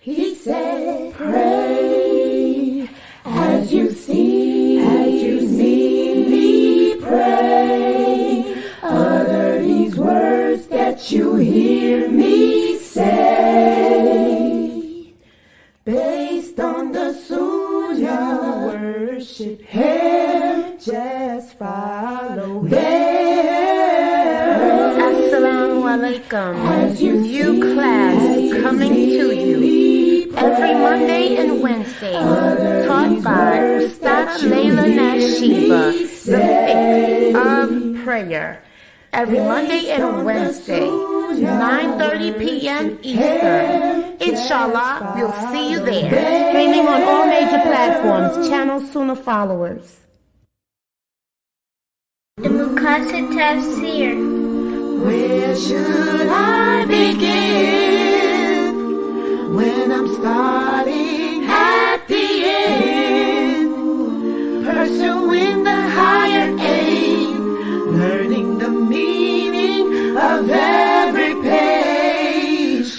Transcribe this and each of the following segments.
He said, pray as you see me pray. Utter these words that you hear me say. Based on the Sunnah, worship Him, just follow Him. Assalamu alaikum. New class coming to you every Monday and Wednesday, taught by Ustad Layla Nashiba, the fiqh of prayer. Every Monday and Wednesday, 9:30 p.m. Eastern. Inshallah, we'll see you there. Streaming on all major platforms. Channel Sunnahfollowers. The Muqasid Tafsir. Where should I begin when I'm starting at the end? Pursuing the higher aim, learning the meaning of every page.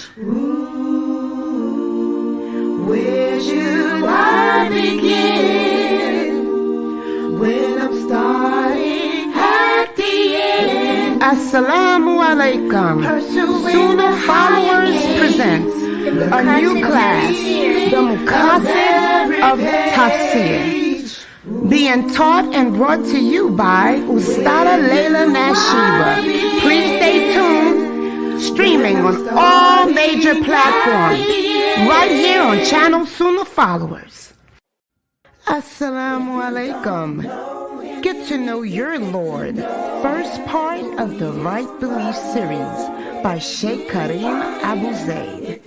Where should I begin when I'm starting at the end? Assalamu alaikum. Sunnahfollowers presents a new class, the Muqasid of Tafsir, being taught and brought to you by Ustada Layla Nashiba. Please stay tuned. Streaming on all major platforms, right here on Channel Sunnahfollowers. Assalamu alaikum. Get to know your Lord. First part of the Right Belief series by Sheikh Karim Abu Zaid.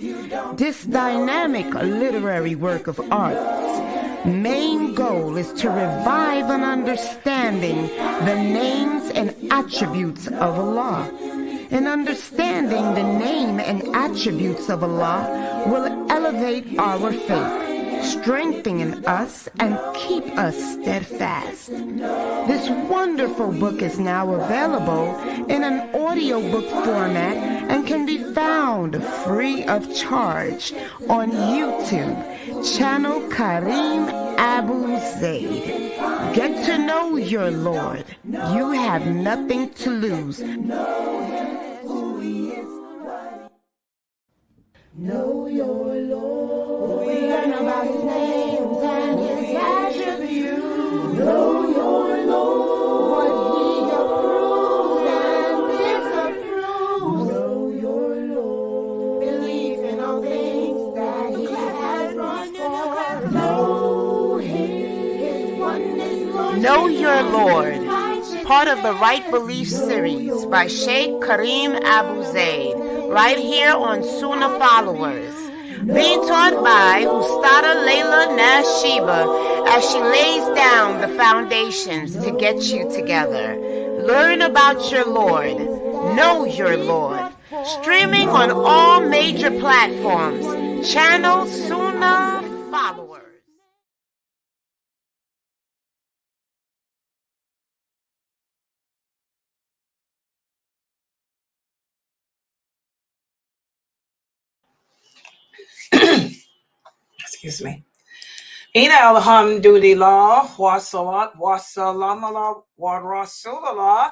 This dynamic literary work of art's main goal is to revive an understanding the names and attributes of Allah. And understanding the name and attributes of Allah will elevate our faith, strengthen us, and keep us steadfast. This wonderful book is now available in an audiobook format and can be found free of charge on YouTube, channel Karim Abu Zaid. Get to know your Lord. You have nothing to lose. Know your Lord. We learn about His names and His attributes. Know your Lord. What He approves and disapproves. Know your Lord. Believe in all things that He has brought forth. Know His oneness, Lord. Know Your Lord, part of the Right Belief series by Sheikh Karim Abu Zaid, right here on Sunnahfollowers. Being taught by Ustada Layla Nashiba as she lays down the foundations to get you together. Learn about your Lord. Know your Lord. Streaming on all major platforms. Channel Sunnahfollowers. Excuse me. Ina alhamdulillah wa salat wa salam ala wa rasulullah.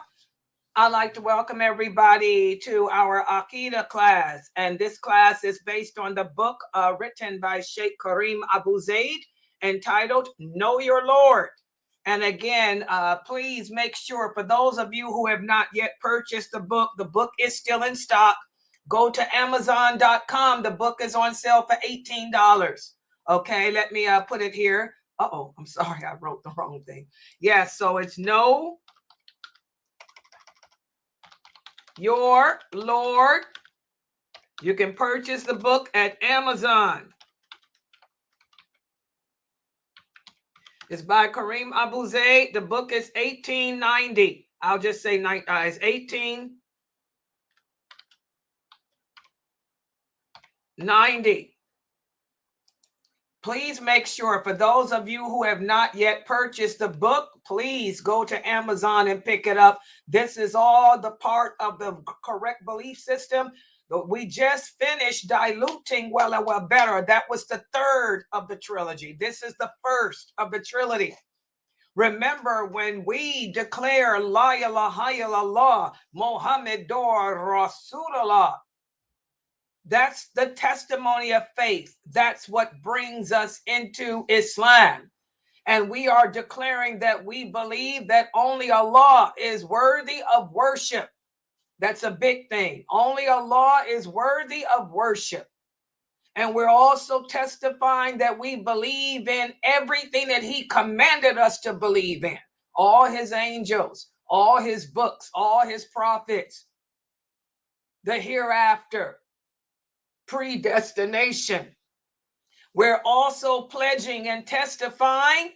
I'd like to welcome everybody to our Aqidah class. And this class is based on the book written by Sheikh Karim Abu Zaid entitled Know Your Lord. And again, please make sure for those of you who have not yet purchased the book is still in stock. Go to Amazon.com. The book is on sale for $18. Okay, let me put it here. Uh-oh, I'm sorry, I wrote the wrong thing. Yes, so it's Know Your Lord. You can purchase the book at Amazon. It's by Karim Abu Zaid. The book is $18.90. I'll just say it's $18.90. Please make sure for those of you who have not yet purchased the book, please go to Amazon and pick it up. This is all the part of the correct belief system. But we just finished diluting well better. That was the third of the trilogy. This is the first of the trilogy. Remember, when we declare La ilaha illallah, Muhammadur Rasulullah, that's the testimony of faith. That's what brings us into Islam. And we are declaring that we believe that only Allah is worthy of worship. That's a big thing. Only Allah is worthy of worship. And we're also testifying that we believe in everything that he commanded us to believe in. All his angels, all his books, all his prophets, the hereafter, predestination. We're also pledging and testifying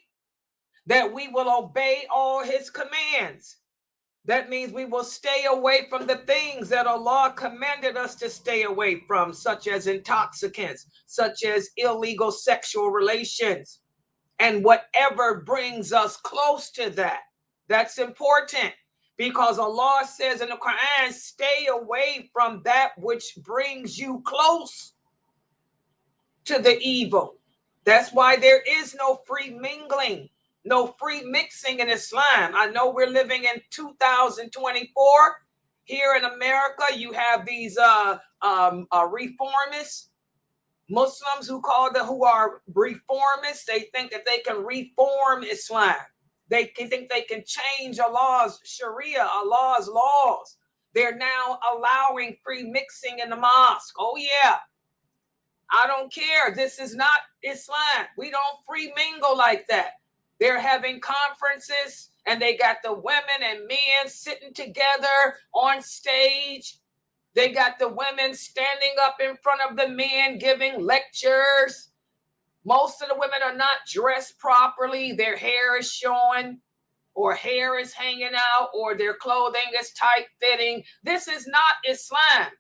that we will obey all his commands. That means we will stay away from the things that Allah commanded us to stay away from, such as intoxicants, such as illegal sexual relations, and whatever brings us close to that. That's important because Allah says in the Quran, stay away from that which brings you close to the evil. That's why there is no free mingling, no free mixing in Islam. I know we're living in 2024. Here in America, you have these reformists, Muslims who are reformists. They think that they can reform Islam. They think they can change Allah's Sharia, Allah's laws. They're now allowing free mixing in the mosque. Oh yeah. I don't care. This is not Islam. We don't free mingle like that. They're having conferences and they got the women and men sitting together on stage. They got the women standing up in front of the men giving lectures. Most of the women are not dressed properly. Their hair is showing, or hair is hanging out, or their clothing is tight fitting. This is not Islam.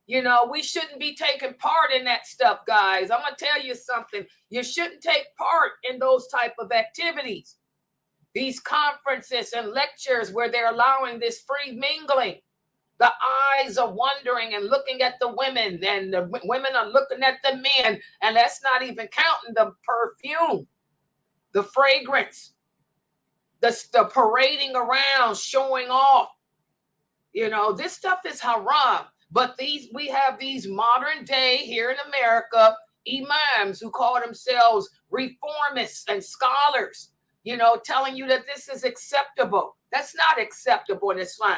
You know, we shouldn't be taking part in that stuff, guys. I'm going to tell you something. You shouldn't take part in those type of activities. These conferences and lectures where they're allowing this free mingling. The eyes are wondering and looking at the women, and the women are looking at the men. And that's not even counting the perfume, the fragrance, the parading around, showing off. You know, this stuff is haram. But we have these modern day here in America imams who call themselves reformists and scholars, you know, telling you that this is acceptable. That's not acceptable in Islam.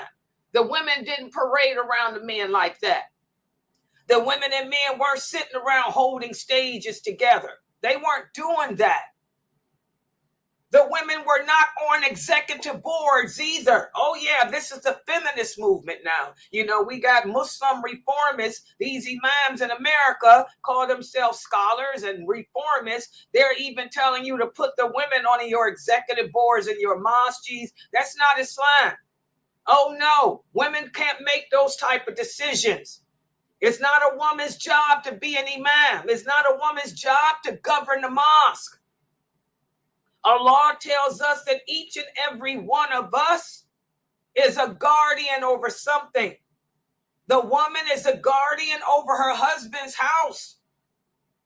The women didn't parade around the men like that. The women and men weren't sitting around holding stages together. They weren't doing that. The women were not on executive boards either. Oh yeah, this is the feminist movement now. You know, we got Muslim reformists. These imams in America call themselves scholars and reformists. They're even telling you to put the women on your executive boards in your mosques. That's not Islam. Oh no, women can't make those type of decisions. It's not a woman's job to be an imam. It's not a woman's job to govern the mosque. Allah tells us that each and every one of us is a guardian over something. The woman is a guardian over her husband's house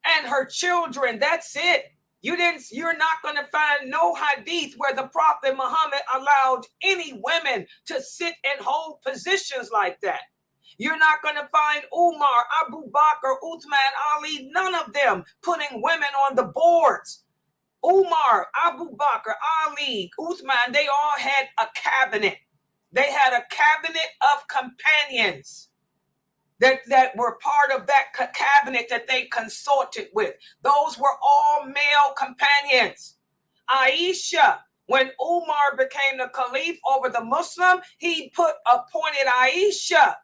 and her children. That's it. You're not going to find no hadith where the Prophet Muhammad allowed any women to sit and hold positions like that. You're not going to find Umar, Abu Bakr, Uthman, Ali, none of them putting women on the boards. Umar, Abu Bakr, Ali, Uthman, they all had a cabinet. They had a cabinet of companions that were part of that cabinet that they consulted with. Those were all male companions. Aisha, when Umar became the caliph over the Muslim, he appointed Aisha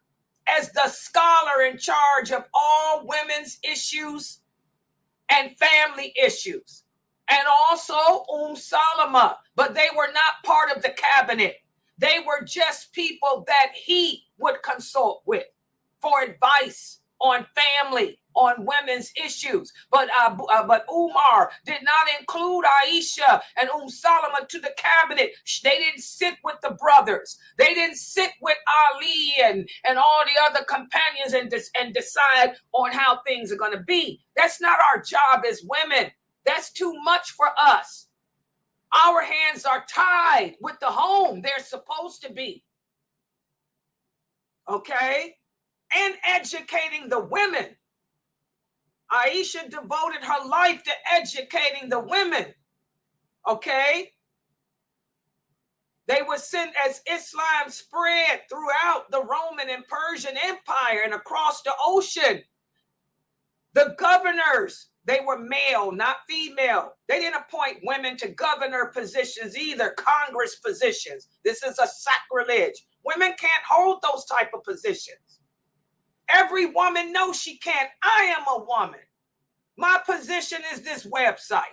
as the scholar in charge of all women's issues and family issues. And also Salama, but they were not part of the cabinet. They were just people that he would consult with for advice on family, on women's issues. But Umar did not include Aisha and Salama to the cabinet. They didn't sit with the brothers. They didn't sit with Ali and all the other companions and decide on how things are going to be. That's not our job as women. That's too much for us. Our hands are tied with the home. They're supposed to be. Okay? And educating the women. Aisha devoted her life to educating the women. Okay? They were sent as Islam spread throughout the Roman and Persian Empire and across the ocean. The governors, they were male, not female. They didn't appoint women to governor positions either, Congress positions. This is a sacrilege. Women can't hold those type of positions. Every woman knows she can't. I am a woman. My position is this website.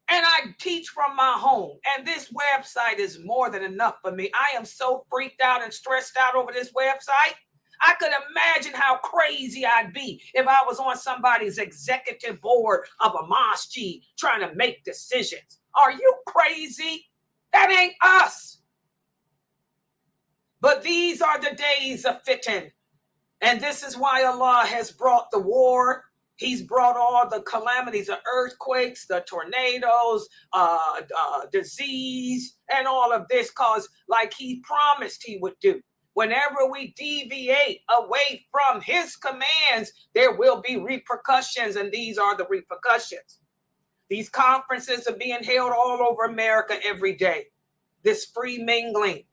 And I teach from my home. And this website is more than enough for me. I am so freaked out and stressed out over this website. I could imagine how crazy I'd be if I was on somebody's executive board of a masjid trying to make decisions. Are you crazy? That ain't us. But these are the days of fitan. And this is why Allah has brought the war. He's brought all the calamities, the earthquakes, the tornadoes, disease, and all of this, because like he promised he would do. Whenever we deviate away from his commands, there will be repercussions, and these are the repercussions. These conferences are being held all over America every day. This free mingling,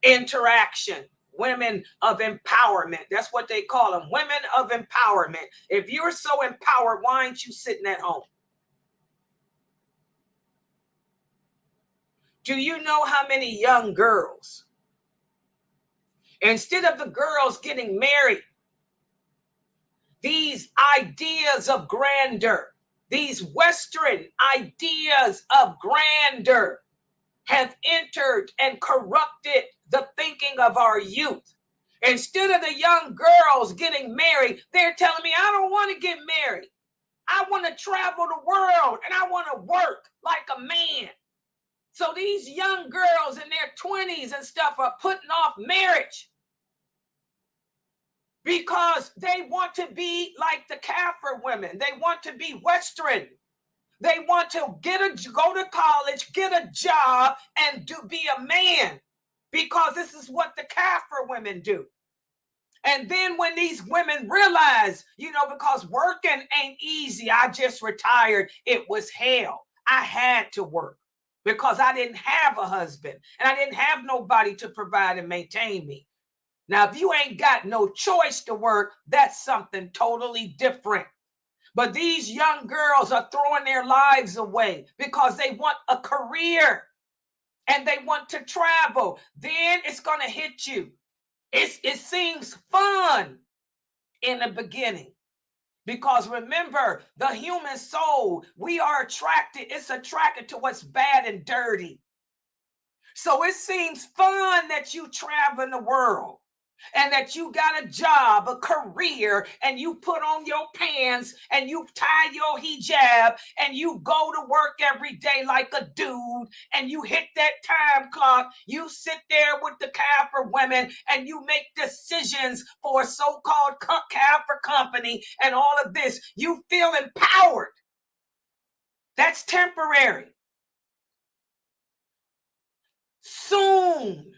interaction, women of empowerment. That's what they call them, women of empowerment. If you're so empowered, why aren't you sitting at home? Do you know how many young girls, instead of the girls getting married, these ideas of grandeur, these Western ideas of grandeur have entered and corrupted the thinking of our youth. Instead of the young girls getting married, they're telling me, I don't want to get married. I want to travel the world and I want to work like a man. So these young girls in their 20s and stuff are putting off marriage because they want to be like the Kafir women. They want to be Western. They want to go to college, get a job, and be a man, because this is what the Kafir women do. And then when these women realize, because working ain't easy, I just retired, it was hell. I had to work because I didn't have a husband and I didn't have nobody to provide and maintain me. Now, if you ain't got no choice to work, that's something totally different. But these young girls are throwing their lives away because they want a career and they want to travel. Then it's going to hit you. It seems fun in the beginning because remember, the human soul, we are attracted. It's attracted to what's bad and dirty. So it seems fun that you travel the world and that you got a job, a career, and you put on your pants and you tie your hijab and you go to work every day like a dude and you hit that time clock. You sit there with the Kafir women and you make decisions for a so-called Kafir company and all of this. You feel empowered. That's temporary. Soon,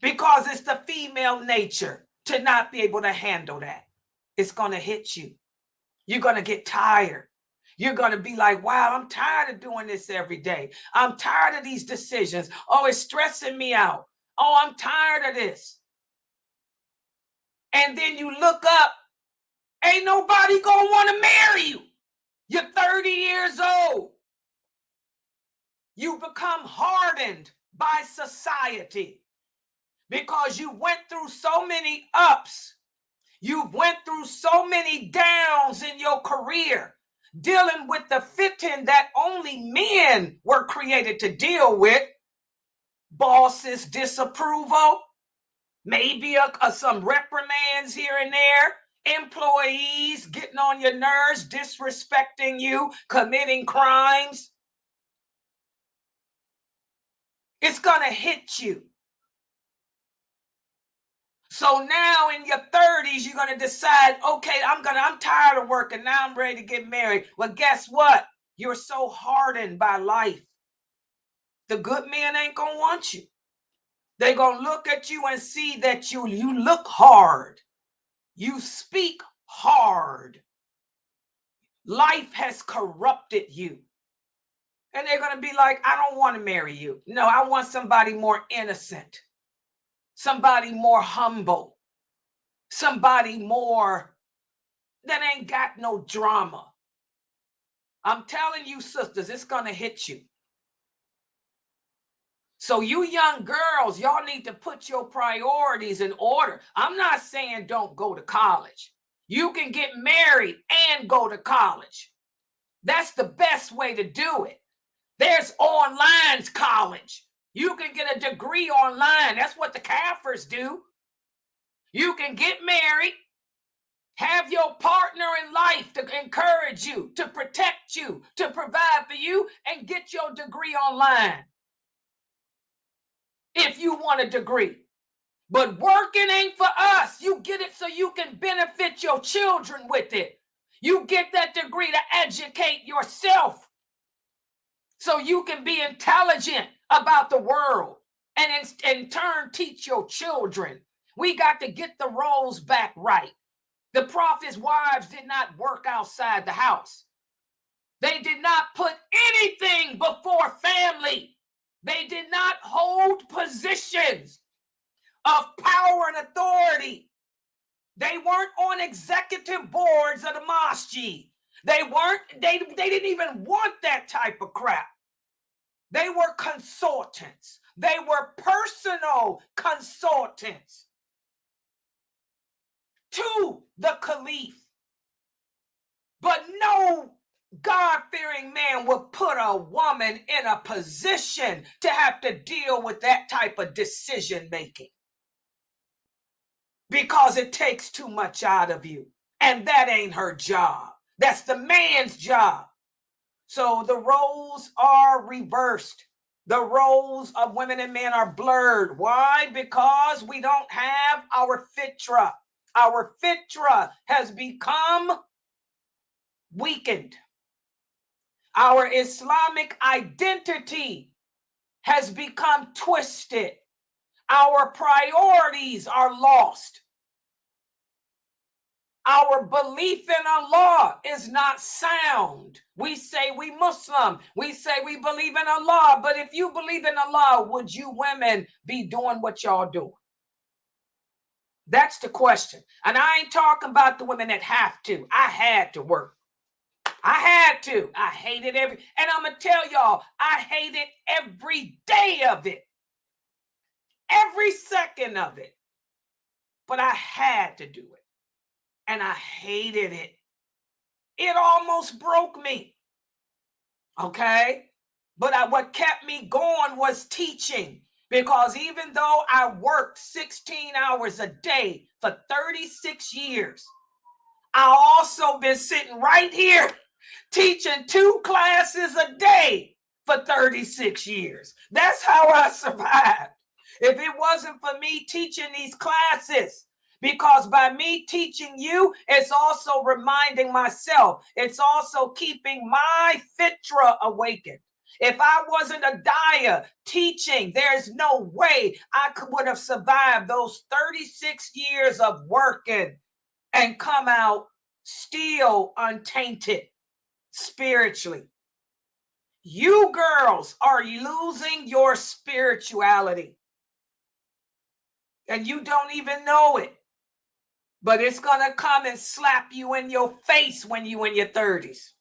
because it's the female nature to not be able to handle that, it's going to hit you. You're going to get tired. You're going to be like, wow, I'm tired of doing this every day. I'm tired of these decisions. Oh, it's stressing me out. Oh, I'm tired of this. And then you look up, ain't nobody going to want to marry you. You're 30 years old. You become hardened by society. Because you went through so many ups. You went through so many downs in your career, dealing with the fitan that only men were created to deal with. Bosses' disapproval, maybe some reprimands here and there, employees getting on your nerves, disrespecting you, committing crimes. It's going to hit you. So now in your 30s, you're going to decide, okay, I'm tired of working. Now I'm ready to get married. Well, guess what? You're so hardened by life. The good men ain't going to want you. They're going to look at you and see that you look hard. You speak hard. Life has corrupted you. And they're going to be like, I don't want to marry you. No, I want somebody more innocent, somebody more humble, somebody more that ain't got no drama. I'm telling you, sisters, it's going to hit you. So you young girls, y'all need to put your priorities in order. I'm not saying don't go to college. You can get married and go to college. That's the best way to do it. There's online college. You can get a degree online. That's what the Kafirs do. You can get married, have your partner in life to encourage you, to protect you, to provide for you, and get your degree online if you want a degree. But working ain't for us. You get it so you can benefit your children with it. You get that degree to educate yourself so you can be intelligent about the world and in turn teach your children. We got to get the roles back right. The prophets' wives did not work outside the house. They did not put anything before family. They did not hold positions of power and authority. They weren't on executive boards of the masjid. They didn't even want that type of crap. They were consultants. They were personal consultants to the caliph. But no God-fearing man would put a woman in a position to have to deal with that type of decision making, because it takes too much out of you. And that ain't her job. That's the man's job. So the roles are reversed. The roles of women and men are blurred. Why? Because we don't have our fitra. Our fitra has become weakened. Our Islamic identity has become twisted. Our priorities are lost. Our belief in Allah is not sound. We say we Muslim. We say we believe in Allah. But if you believe in Allah, would you women be doing what y'all doing? That's the question. And I ain't talking about the women that have to. I had to work. I had to. I hated and I'm going to tell y'all, I hated every day of it. Every second of it. But I had to do it. And I hated it. It almost broke me. Okay? But what kept me going was teaching. Because even though I worked 16 hours a day for 36 years, I also been sitting right here teaching 2 classes a day for 36 years. That's how I survived. If it wasn't for me teaching these classes, because by me teaching you, it's also reminding myself, it's also keeping my fitra awakened. If I wasn't a daya teaching, there's no way I would have survived those 36 years of working and come out still untainted spiritually. You girls are losing your spirituality. And you don't even know it. But it's going to come and slap you in your face when you're in your 30s.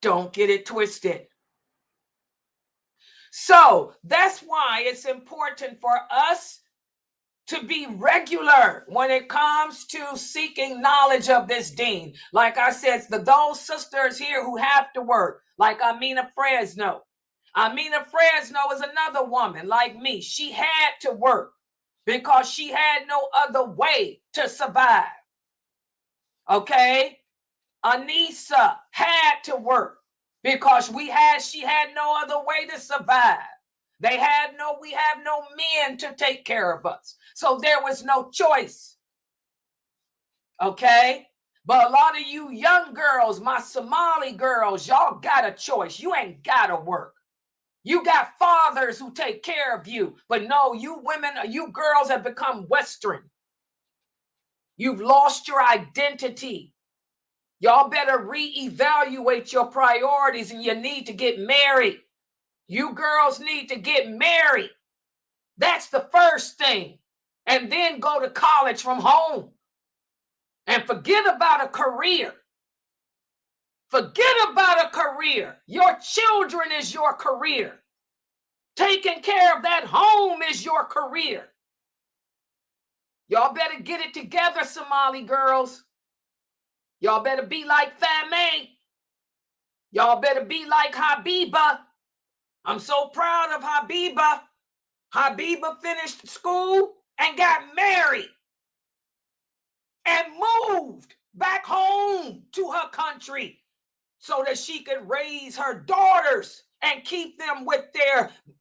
Don't get it twisted. So that's why it's important for us to be regular when it comes to seeking knowledge of this deen. Like I said, those sisters here who have to work, like Amina Fresno. Amina Fresno is another woman like me. She had to work because she had no other way to survive. Okay? Anissa had to work because she had no other way to survive. We have no men to take care of us. So there was no choice. Okay? But a lot of you young girls, my Somali girls, y'all got a choice. You ain't got to work. You got fathers who take care of you. But no, you women, you girls have become Western. You've lost your identity. Y'all better reevaluate your priorities, and you need to get married. You girls need to get married. That's the first thing. And then go to college from home. And forget about a career. Forget about a career. Your children is your career. Taking care of that home is your career. Y'all better get it together, Somali girls. Y'all better be like Fame. Y'all better be like Habiba. I'm so proud of Habiba. Habiba finished school and got married and moved back home to her country so that she could raise her daughters and keep them with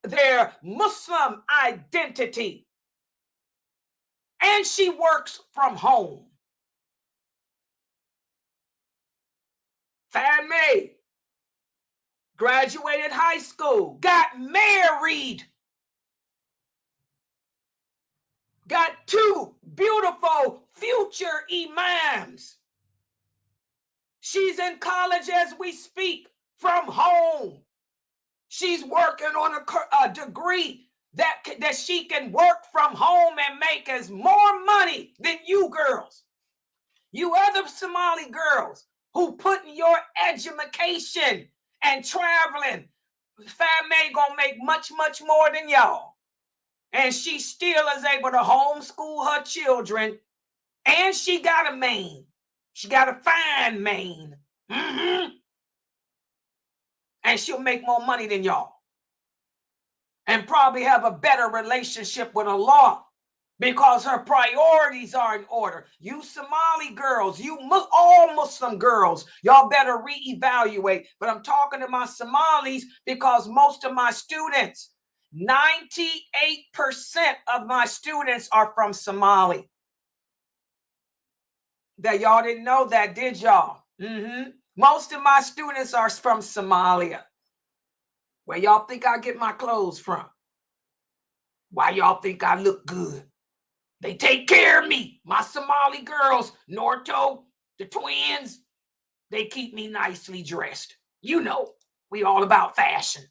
their Muslim identity. And she works from home. Fame graduated high school, got married, got 2 beautiful future imams. She's in college as we speak from home. She's working on a degree that she can work from home and make as more money than you girls. You other Somali girls who put in your education and traveling, Fame gonna make much, much more than y'all. And she still is able to homeschool her children. And she got a man. She got a fine man. And she'll make more money than y'all. And probably have a better relationship with Allah because her priorities are in order. You Somali girls, all Muslim girls, y'all better reevaluate. But I'm talking to my Somalis because most of my students, 98% of my students are from Somali. That y'all didn't know that, did y'all? Most of my students are from Somalia. Where y'all think I get my clothes from? Why y'all think I look good? They take care of me. My Somali girls, Norto, the twins, they keep me nicely dressed. You know, we all about fashion.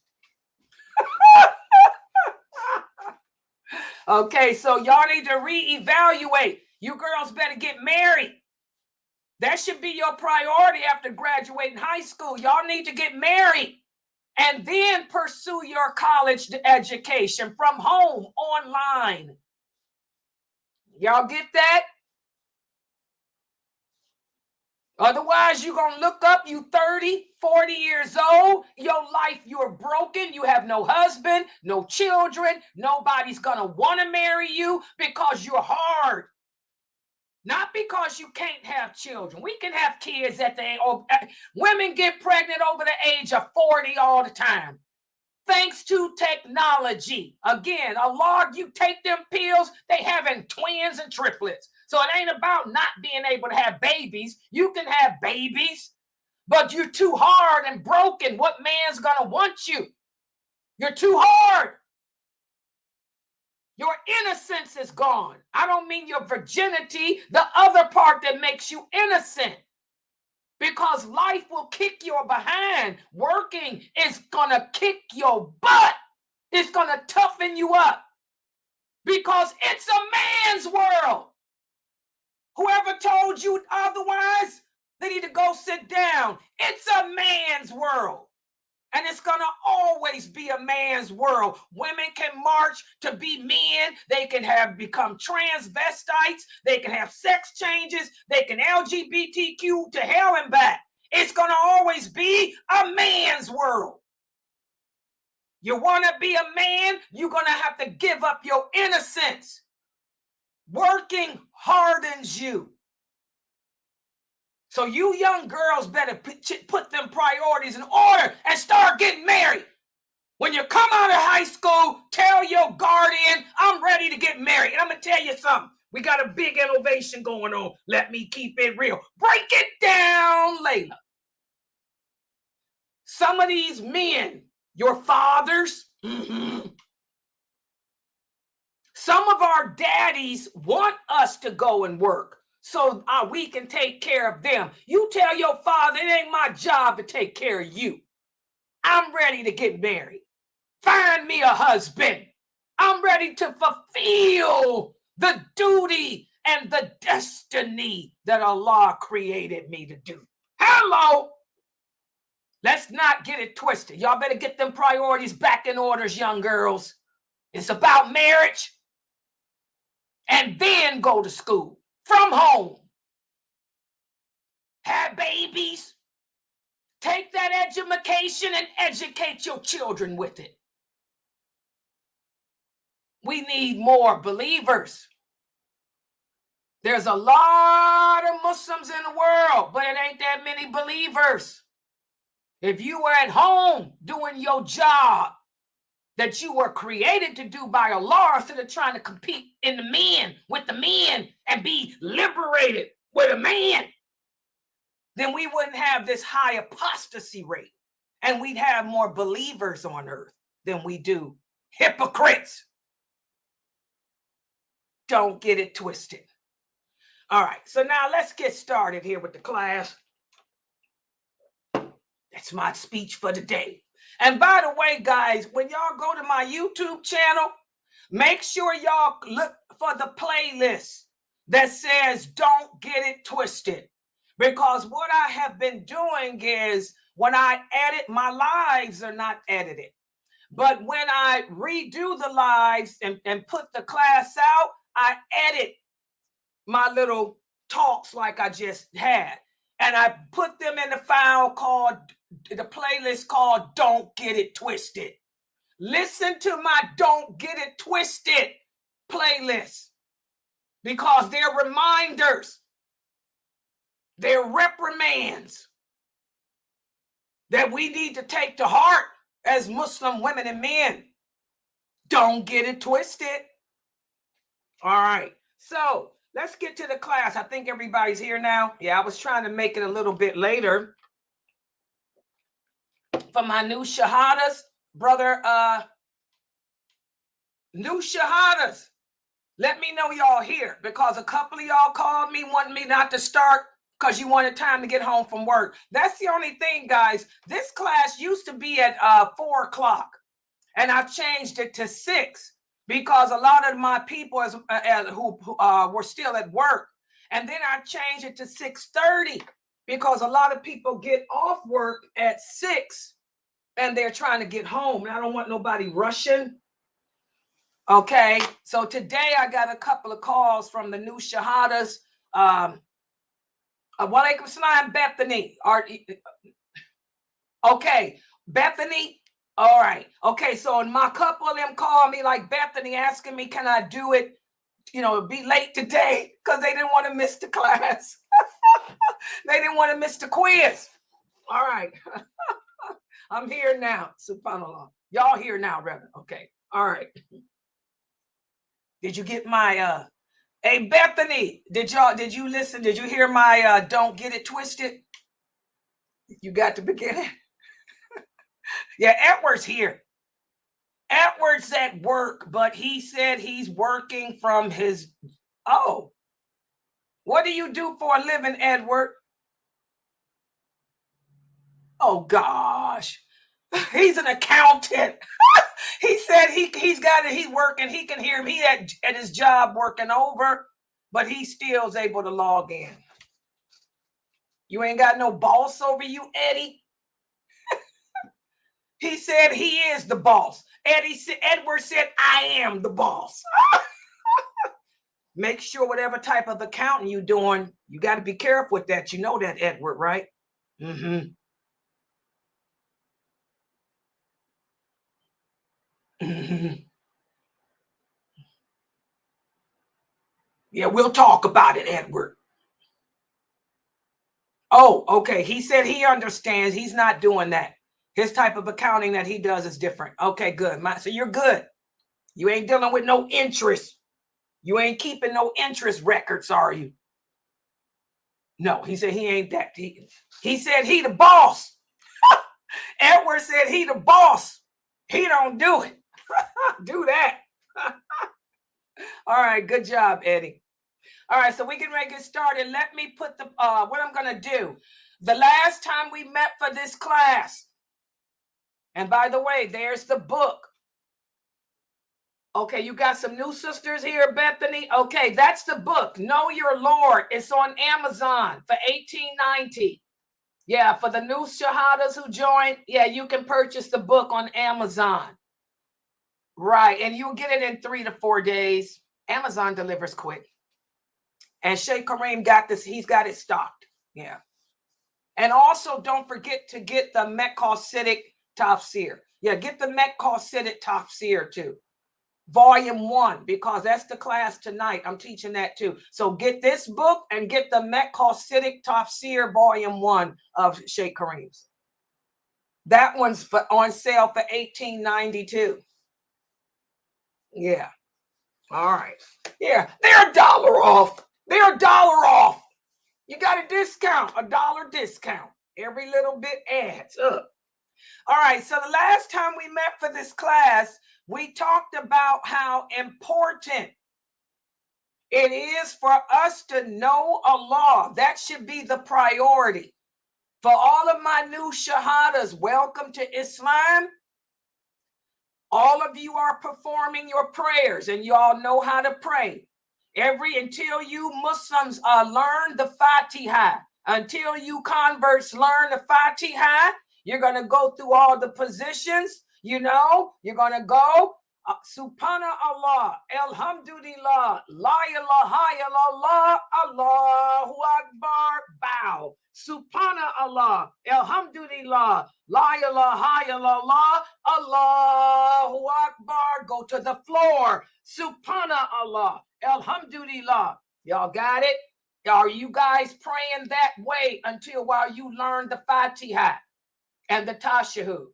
Okay, so y'all need to reevaluate. You girls better get married. That should be your priority after graduating high school. Y'all need to get married and then pursue your college education from home, online. Y'all get that? Otherwise, you're going to look up, you 30, 40 years old, your life, you're broken, you have no husband, no children, nobody's going to want to marry you because you're hard. Not because you can't have children. We can have kids at the age, women get pregnant over the age of 40 all the time. Thanks to technology. Again, a lot, you take them pills, they having twins and triplets. So it ain't about not being able to have babies. You can have babies, but you're too hard and broken. What man's gonna want you? You're too hard. Your innocence is gone. I don't mean your virginity, the other part that makes you innocent. Because life will kick your behind. Working is gonna kick your butt. It's gonna toughen you up. Because it's a man's world. Whoever told you otherwise, they need to go sit down. It's a man's world. And it's going to always be a man's world. Women can march to be men. They can become transvestites. They can have sex changes. They can LGBTQ to hell and back. It's going to always be a man's world. You want to be a man, you're going to have to give up your innocence. Working hardens you. So you young girls better put them priorities in order and start getting married. When you come out of high school, tell your guardian, I'm ready to get married. And I'm going to tell you something. We got a big innovation going on. Let me keep it real. Break it down, Layla. Some of these men, your fathers, some of our daddies want us to go and work so we can take care of them. You tell your father, it ain't my job to take care of you. I'm ready to get married. Find me a husband. I'm ready to fulfill the duty and the destiny that Allah created me to do. Hello. Let's not get it twisted. Y'all better get them priorities back in orders, young girls. It's about marriage and then go to school from home. Have babies. Take that education and educate your children with it. We need more believers. There's a lot of Muslims in the world, but it ain't that many believers. If you were at home doing your job that you were created to do by Allah, instead of trying to compete in the men with the men and be liberated with a man, then we wouldn't have this high apostasy rate, and we'd have more believers on earth than we do hypocrites. Don't get it twisted. All right, so now let's get started here with the class. That's my speech for today. And by the way, guys, when y'all go to my YouTube channel, make sure y'all look for the playlist that says Don't Get It Twisted. Because what I have been doing is when I edit, my lives are not edited. But when I redo the lives and put the class out, I edit my little talks like I just had. And I put them in the file called, the playlist called Don't Get It Twisted. Listen to my Don't Get It Twisted playlist, because they're reminders, they're reprimands that we need to take to heart as Muslim women and men. Don't get it twisted. All right, so let's get to the class. I think everybody's here now. Yeah, I was trying to make it a little bit later for my new shahadas, brother. New shahadas. Let me know y'all here, because a couple of y'all called me wanting me not to start because you wanted time to get home from work. That's the only thing, guys. This class used to be at 4 o'clock, and I changed it to 6 because a lot of my people who were still at work. And then I changed it to 6:30 because a lot of people get off work at 6 and they're trying to get home. And I don't want nobody rushing. Okay, so today I got a couple of calls from the new shahadas. Walaikum salam, Bethany. Okay, Bethany. All right. Okay, so my couple of them called me, like Bethany, asking me, can I do it, be late today, because they didn't want to miss the class. They didn't want to miss the quiz. All right. I'm here now. Subhanallah. Y'all here now, Reverend. Okay. All right. Did you get my hey Bethany, did you listen? Did you hear my Don't Get It Twisted? You got the beginning? Yeah, Edward's here. Edward's at work, but he said he's working from his what do you do for a living, Edward? Oh gosh. He's an accountant. He said he's got it. He's working. He can hear him. He at his job working over, but he still is able to log in. You ain't got no boss over you, Eddie. He said he is the boss. Edward said, I am the boss. Make sure whatever type of accounting you're doing, you got to be careful with that. You know that, Edward, right? Mm-hmm. Yeah, we'll talk about it, Edward. Oh, okay. He said he understands. He's not doing that. His type of accounting that he does is different. Okay, good. So you're good. You ain't dealing with no interest. You ain't keeping no interest records, are you? No, he said he ain't that. He said he the boss. Edward said he the boss. He don't do it. Do that. All right, good job, Eddie. All right, so we can get started. Let me put the what I'm gonna do. The last time we met for this class, and by the way, there's the book. Okay, you got some new sisters here, Bethany. Okay, that's the book, Know Your Lord. It's on Amazon for $18.90. Yeah, for the new shahadas who joined, yeah, you can purchase the book on Amazon. Right, and you'll get it in 3 to 4 days. Amazon delivers quick. And Sheikh Kareem got this, he's got it stocked. Yeah. And also don't forget to get the Mekkah Tafsir. Yeah, get the Mekkah Tafsir too. Volume 1, because that's the class tonight. I'm teaching that too. So get this book and get the Mekkah Tafsir Volume 1 of Sheikh Kareem's. That one's on sale for $18.92. Yeah. All right. Yeah, they're $1 off. They're $1 off. You got a discount, $1 discount. Every little bit adds up. All right, so the last time we met for this class, we talked about how important it is for us to know Allah. That should be the priority. For all of my new shahadas, welcome to Islam. All of you are performing your prayers and you all know how to pray. Until you Muslims learn the Fatiha, until you converts learn the Fatiha, you're going to go through all the positions, you're going to go Subhanallah, Alhamdulillah, La ilaha illallah, Allahu Akbar, bow. Subhanallah, Alhamdulillah, La ilaha illallah, Allahu Akbar, go to the floor. Subhanallah, Alhamdulillah. Y'all got it? Are you guys praying that way while you learn the Fatiha and the Tashahhud?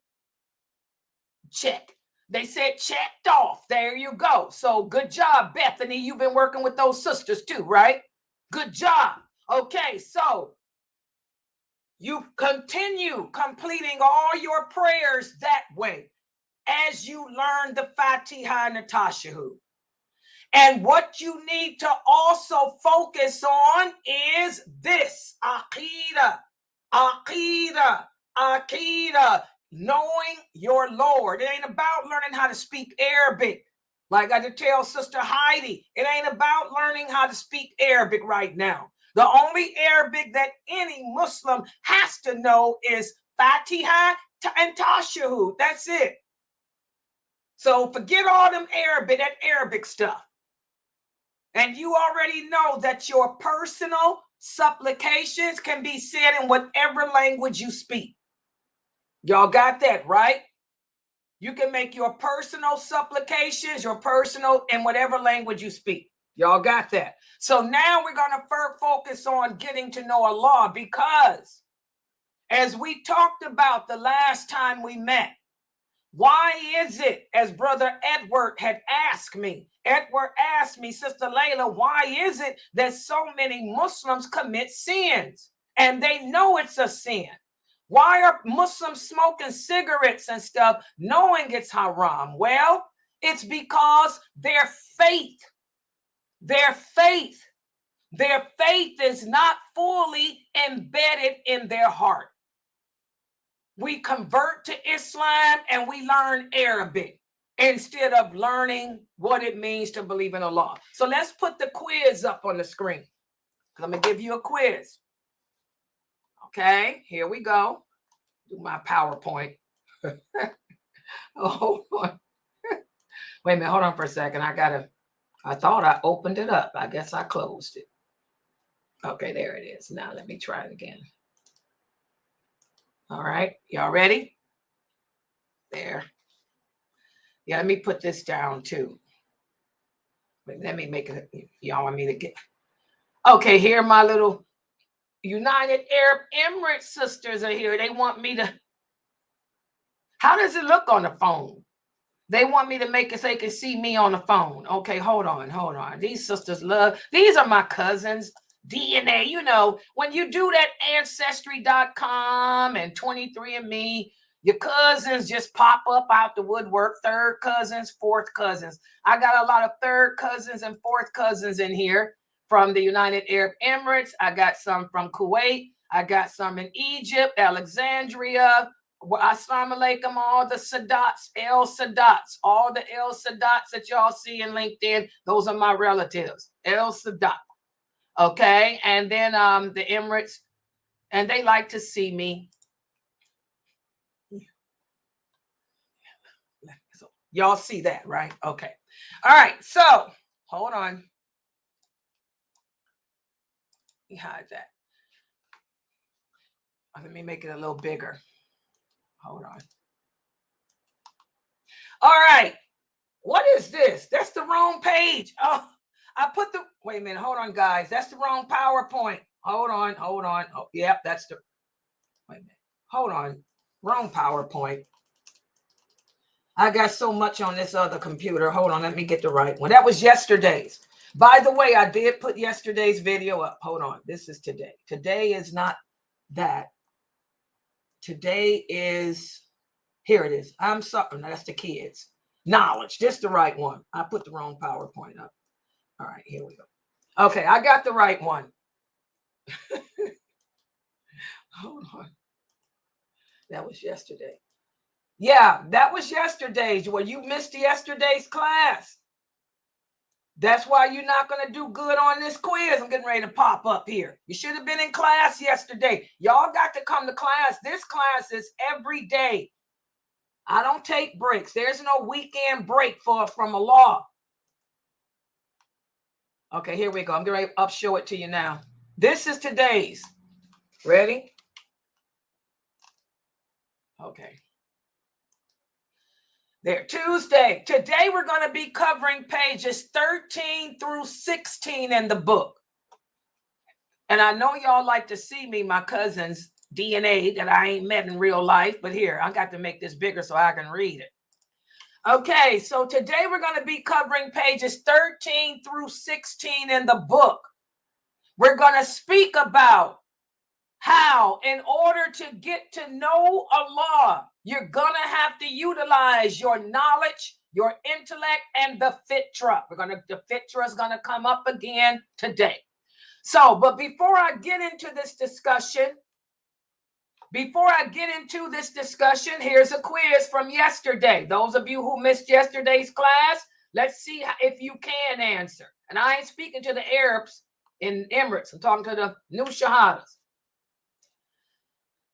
Check. They said checked off. There you go. So good job, Bethany. You've been working with those sisters too, right? Good job. Okay, so you continue completing all your prayers that way as you learn the Fatiha and the Tashahhud. And what you need to also focus on is this, Aqidah, Aqidah, Aqidah. Knowing your Lord. It ain't about learning how to speak Arabic. Like I had to tell Sister Heidi, it ain't about learning how to speak Arabic right now. The only Arabic that any Muslim has to know is Fatiha and Tashahhud. That's it. So forget all them that Arabic stuff. And you already know that your personal supplications can be said in whatever language you speak. Y'all got that, right? You can make your personal supplications, your personal in whatever language you speak. Y'all got that? So now we're going to focus on getting to know Allah, because as we talked about the last time we met, why is it, as Brother Edward had asked me, Sister Layla, why is it that so many Muslims commit sins and they know it's a sin? Why are Muslims smoking cigarettes and stuff knowing it's haram? Well, it's because their faith is not fully embedded in their heart. We convert to Islam and we learn Arabic instead of learning what it means to believe in Allah. So let's put the quiz up on the screen. I'm going to give you a quiz. Okay, here we go. Do my PowerPoint. Oh, wait a minute. Hold on for a second. I thought I opened it up. I guess I closed it. Okay, there it is. Now let me try it again. All right. Y'all ready? There. Yeah, let me put this down too. Wait, let me make it. Y'all want me to get. Okay, here my little United Arab Emirates sisters are here. They want me to. How does it look on the phone? They want me to make it so they can see me on the phone. Okay, hold on. These sisters love, these are my cousins. DNA, you know, when you do that ancestry.com and 23andMe, your cousins just pop up out the woodwork. Third cousins, fourth cousins. I got a lot of third cousins and fourth cousins in here from the United Arab Emirates. I got some from Kuwait. I got some in Egypt, Alexandria. Well, assalamu alaikum, all the Sadats, El Sadats, all the El Sadats that y'all see in LinkedIn, those are my relatives, El Sadat. Okay, and then the Emirates, and they like to see me. So y'all see that, right? Okay. All right, so hold on. Let me hide that. Let me make it a little bigger. Hold on. All right. What is this? That's the wrong page. Oh, I put the, wait a minute. Hold on, guys. That's the wrong PowerPoint. Hold on. Oh, yep, that's the, wait a minute. Hold on. Wrong PowerPoint. I got so much on this other computer. Hold on. Let me get the right one. That was yesterday's. By the way, I did put yesterday's video up. Hold on. This is today. Today is not that. Today is, here it is. I'm sorry. No, that's the kids. Knowledge. This is the right one. I put the wrong PowerPoint up. All right, here we go. Okay, I got the right one. Hold on. That was yesterday. Yeah, that was yesterday's. Well, you missed yesterday's class. That's why you're not going to do good on this quiz. I'm getting ready to pop up here. You should have been in class yesterday. Y'all got to come to class. This class is every day. I don't take breaks. There's no weekend break from a law. Okay, here we go. I'm going to show it to you now. This is today's. Ready? Okay. There, Tuesday. Today we're going to be covering pages 13 through 16 in the book. And I know y'all like to see me, my cousin's DNA that I ain't met in real life. But here, I got to make this bigger so I can read it. Okay, so today we're going to be covering pages 13 through 16 in the book. We're going to speak about how, in order to get to know Allah, you're going to have to utilize your knowledge, your intellect, and the fitra. The fitra is going to come up again today. So, but before I get into this discussion, here's a quiz from yesterday. Those of you who missed yesterday's class, let's see if you can answer. And I ain't speaking to the Arabs in Emirates. I'm talking to the new Shahadas.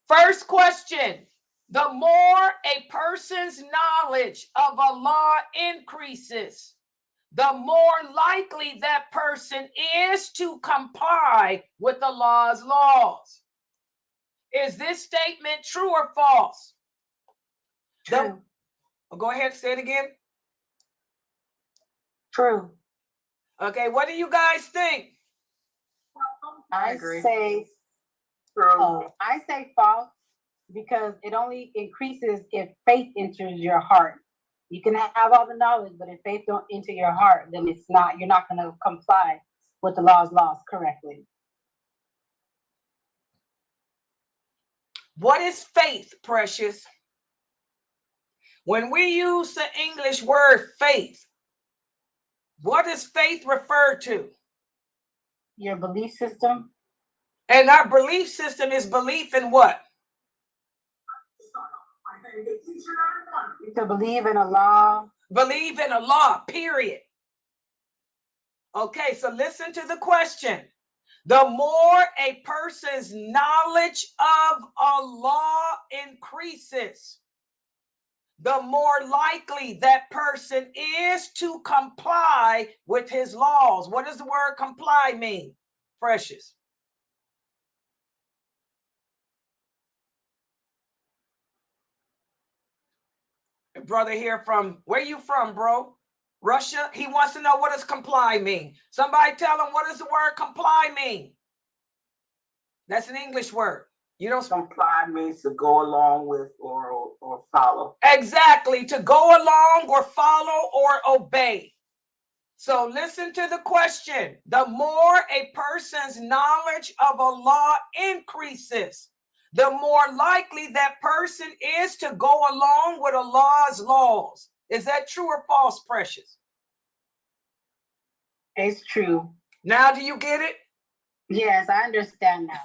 First question. The more a person's knowledge of Allah increases, the more likely that person is to comply with Allah's laws. Is this statement true or false? True. Go ahead, say it again. True. Okay, what do you guys think? I agree. Say true. I say false because it only increases if faith enters your heart. You can have all the knowledge, but if faith don't enter your heart, then you're not going to comply with the laws correctly. What is faith, precious? When we use the English word faith, what does faith refer to? Your belief system. And our belief system is belief in what? To believe in Allah. Believe in Allah, period. Okay, so listen to the question. The more a person's knowledge of Allah increases, the more likely that person is to comply with his laws. What does the word comply mean, precious? Brother here from, where you from, bro? Russia? He wants to know, what does comply mean? Somebody tell him, what does the word comply mean? That's an English word. You don't comply means to go along with or follow. Exactly, to go along or follow or obey. So listen to the question. The more a person's knowledge of a law increases, the more likely that person is to go along with Allah's laws. Is that true or false, Precious? It's true. Now do you get it? Yes, I understand now.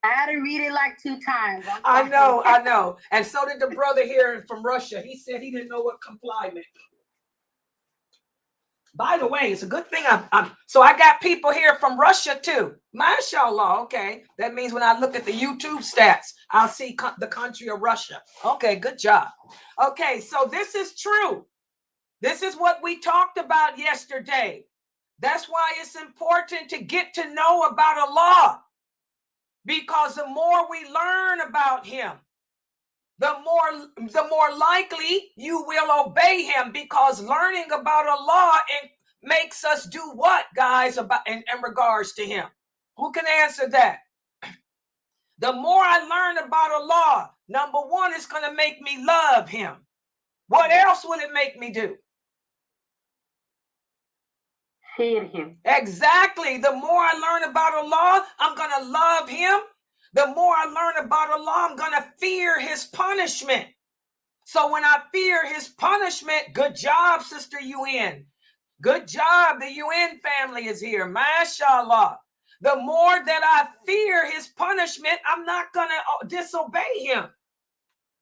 I had to read it like 2 times. I know. And so did the brother here from Russia. He said he didn't know what comply meant. By the way, it's a good thing so I got people here from Russia too. MashaAllah. Okay. That means when I look at the YouTube stats, I'll see the country of Russia. Okay, good job. Okay, so this is true. This is what we talked about yesterday. That's why it's important to get to know about Allah. Because the more we learn about him, the more likely you will obey him, because learning about Allah makes us do what, guys, about in regards to him? Who can answer that? The more I learn about Allah, number one, it's going to make me love him. What else will it make me do? Fear him. Exactly. The more I learn about Allah, I'm going to love him. The more I learn about Allah, I'm going to fear his punishment. So when I fear his punishment, good job, Sister UN. Good job. The UN family is here. MashaAllah. The more that I fear his punishment, I'm not going to disobey him.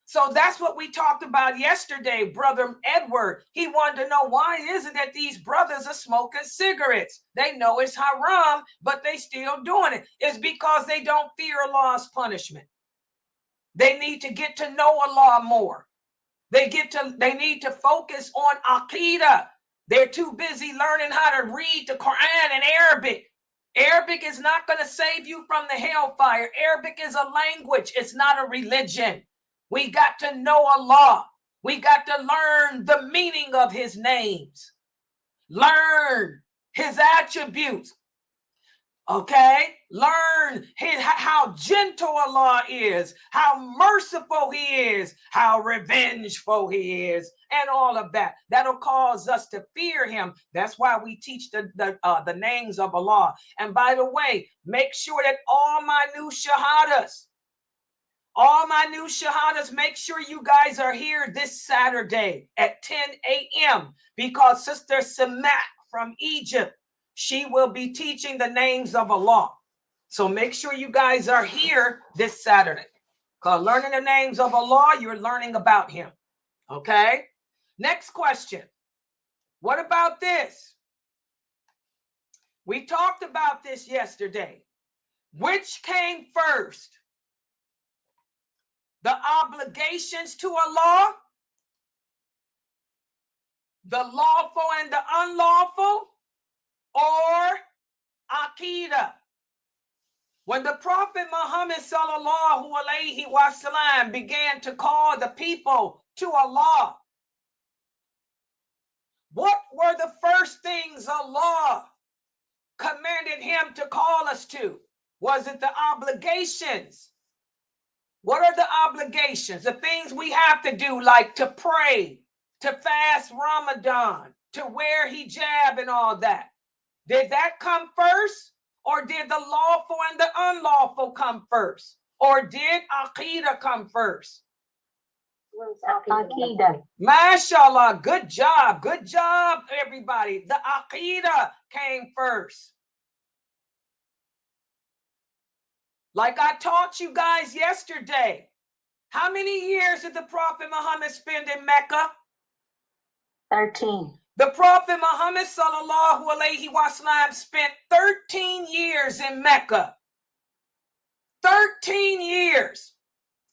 So that's what we talked about yesterday, Brother Edward. He wanted to know, why is it that these brothers are smoking cigarettes? They know it's haram, but they still doing it. It's because they don't fear Allah's punishment. They need to get to know Allah more. They need to focus on Aqidah. They're too busy learning how to read the Quran in Arabic. Arabic is not going to save you from the hellfire. Arabic is a language. It's not a religion. We got to know Allah. We got to learn the meaning of his names. Learn his attributes. Okay? Learn how gentle Allah is, how merciful he is, how revengeful he is, and all of that. That'll cause us to fear him. That's why we teach the names of Allah. And by the way, make sure that all my new shahadas, make sure you guys are here this Saturday at 10 a.m. because Sister Samat from Egypt, she will be teaching the names of Allah. So make sure you guys are here this Saturday. Because learning the names of Allah, you're learning about him. Okay? Next question. What about this? We talked about this yesterday. Which came first? The obligations to Allah, the lawful and the unlawful, or Aqidah? When the Prophet Muhammad sallallahu alaihi wasallam began to call the people to Allah, what were the first things Allah commanded him to call us to? Was it the obligations? What are the obligations? The things we have to do, like to pray, to fast Ramadan, to wear hijab and all that. Did that come first? Or did the lawful and the unlawful come first? Or did Aqidah come first? Aqidah. MashaAllah. Good job. Good job, everybody. The Aqidah came first. Like I taught you guys yesterday, how many years did the Prophet Muhammad spend in Mecca? 13. The Prophet Muhammad sallallahu alaihi wasallam spent 13 years in Mecca. 13 years.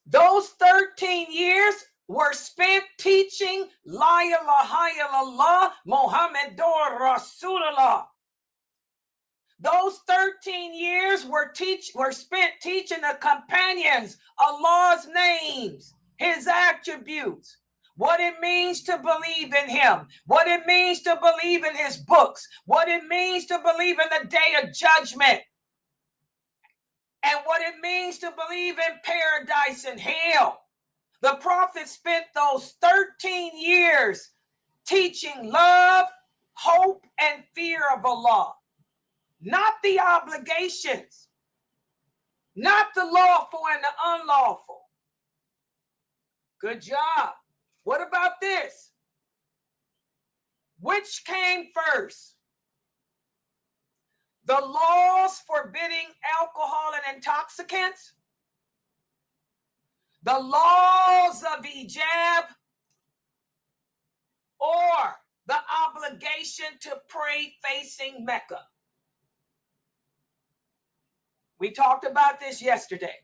Those 13 years were spent teaching La ilaha illallah Muhammadur Rasulullah. Those 13 years were spent teaching the companions Allah's names, his attributes, what it means to believe in him, what it means to believe in his books, what it means to believe in the day of judgment. and what it means to believe in paradise and hell. The prophet spent those 13 years teaching love, hope, and fear of Allah, not the obligations, not the lawful and the unlawful. Good job. What about this? Which came first? The laws forbidding alcohol and intoxicants? The laws of hijab? Or the obligation to pray facing Mecca? We talked about this yesterday.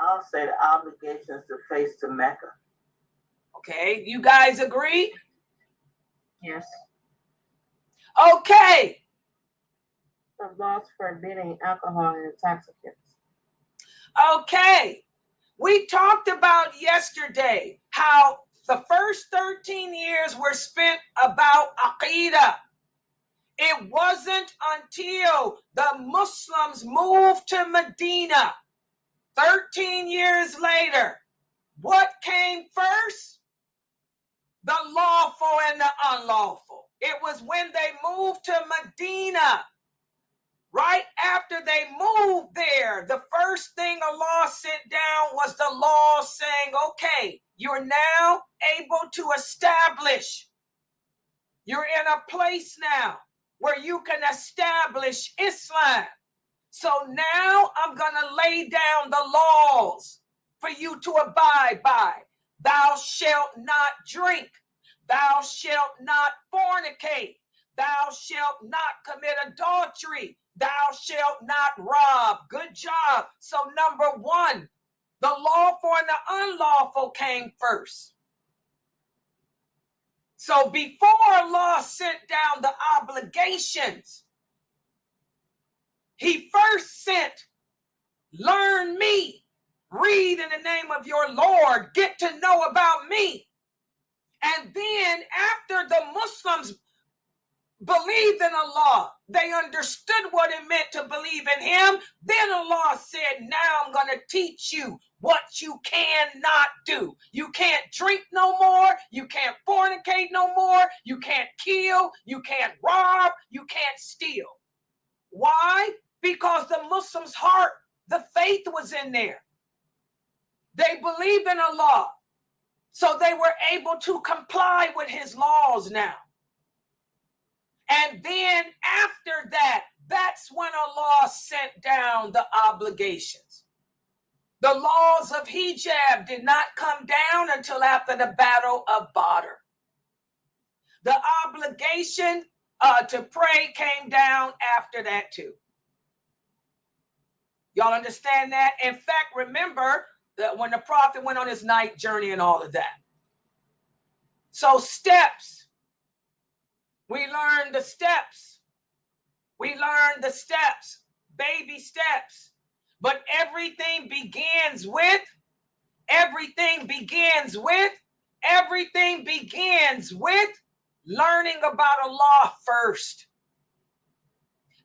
I'll say the obligations to face to Mecca. Okay, you guys agree? Yes. Okay. The laws forbidding alcohol and intoxicants. Okay. We talked about yesterday how the first 13 years were spent about Aqidah. It wasn't until the Muslims moved to Medina 13 years later. What came first? The lawful and the unlawful. It was when they moved to Medina. Right after they moved there, the first thing Allah sent down was the law saying, okay, you're now able to establish. You're in a place now where you can establish Islam. So now I'm going to lay down the laws for you to abide by. Thou shalt not drink. Thou shalt not fornicate. Thou shalt not commit adultery. Thou shalt not rob. Good job. So number one, the lawful and the unlawful came first. So before Allah sent down the obligations, he first sent, learn me, read in the name of your Lord, get to know about me. And then after the Muslims believed in Allah, they understood what it meant to believe in him. Then Allah said, now I'm going to teach you what you cannot do. You can't drink no more. You can't fornicate no more. You can't kill. You can't rob. You can't steal. Why? Because the Muslims' heart, the faith was in there. They believed in Allah. So they were able to comply with his laws now. And then after that, that's when Allah sent down the obligations. The laws of hijab did not come down until after the Battle of Badr. The obligation to pray came down after that too. Y'all understand that? In fact, remember that when the prophet went on his night journey and all of that. So steps. We learned the steps. We learned the steps, baby steps. But everything begins with learning about Allah first.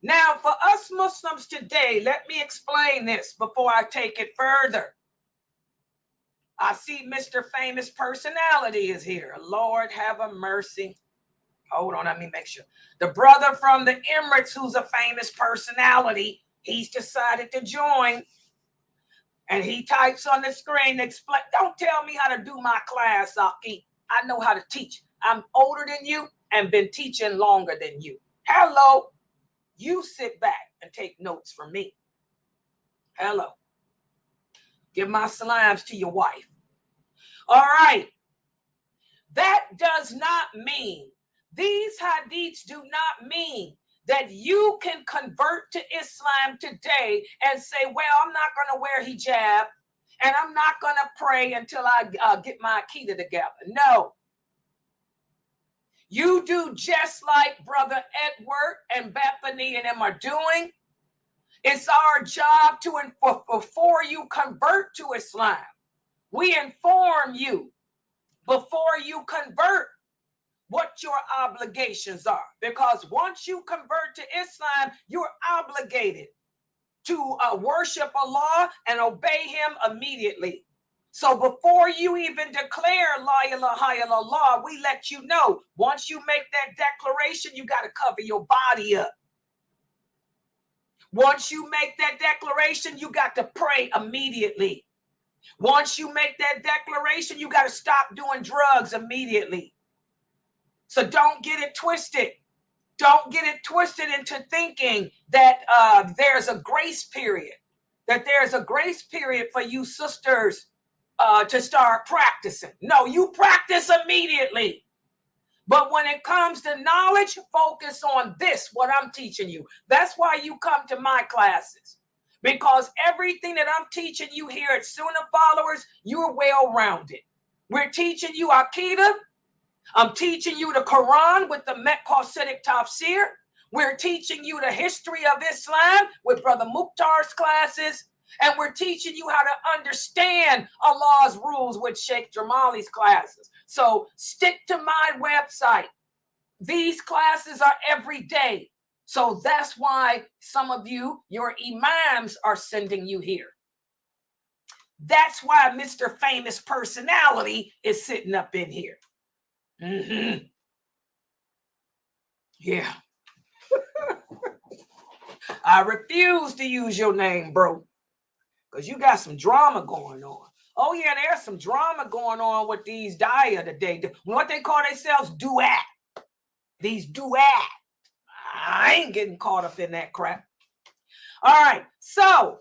Now, for us Muslims today, let me explain this before I take it further. I see Mr. Famous Personality is here. Lord have a mercy. Hold on, let me make sure. The brother from the Emirates who's a famous personality, he's decided to join. And he types on the screen, explain. Don't tell me how to do my class, Aki. I know how to teach. I'm older than you and been teaching longer than you. Hello. You sit back and take notes from me. Hello. Give my salams to your wife. All right. That does not mean, these hadiths do not mean that you can convert to Islam today and say, well, I'm not going to wear hijab and I'm not going to pray until I get my Aqidah together. No. You do just like Brother Edward and Bethany and them are doing. It's our job to, before you convert to Islam, we inform you before you convert. what your obligations are. Because once you convert to Islam, you're obligated to worship Allah and obey him immediately. So before you even declare La ilaha illallah, we let you know, once you make that declaration, you got to cover your body up. Once you make that declaration, you got to pray immediately. Once you make that declaration, you got to stop doing drugs immediately. So don't get it twisted. Don't get it twisted into thinking that there's a grace period, that there's a grace period for you sisters to start practicing. No, you practice immediately. But when it comes to knowledge, focus on this, what I'm teaching you. That's why you come to my classes. Because everything that I'm teaching you here at Sunnahfollowers, you're well-rounded. We're teaching you Aqidah. I'm teaching you the Quran with the Mecqasidic Tafsir. We're teaching you the history of Islam with Brother Mukhtar's classes. And we're teaching you how to understand Allah's rules with Sheikh Jamali's classes. So stick to my website. These classes are every day. So that's why some of you, your imams, are sending you here. That's why Mr. Famous Personality is sitting up in here. Mm-hmm. Yeah. I refuse to use your name, bro, because you got some drama going on. Oh, yeah, there's some drama going on with these Daya today. What they call themselves, duat. These duat. I ain't getting caught up in that crap. All right, so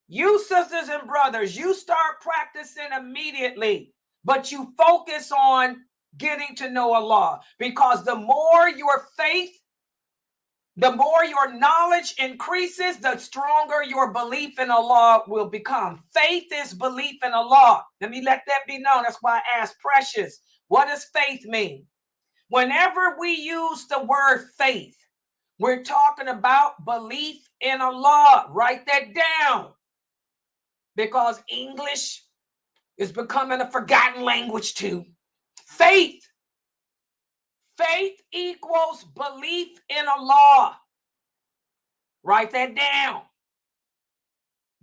you sisters and brothers, you start practicing immediately, but you focus on getting to know Allah, because the more your faith, the more your knowledge increases, the stronger your belief in Allah will become. Faith is belief in Allah. Let me let that be known. That's why I asked Precious, what does faith mean? Whenever we use the word faith, we're talking about belief in Allah. Write that down, because English is becoming a forgotten language too. Faith. Faith equals belief in Allah. Write that down.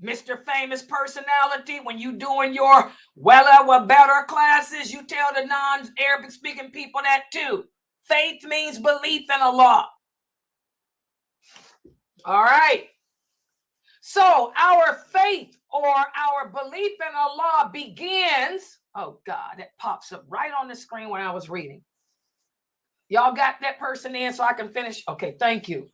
Mr. Famous Personality, when you doing your well better classes, you tell the non-Arabic speaking people that too. Faith means belief in Allah. All right. So our faith or our belief in Allah begins. Oh God, that pops up right on the screen when I was reading. Y'all got that person in so I can finish? Okay, thank you.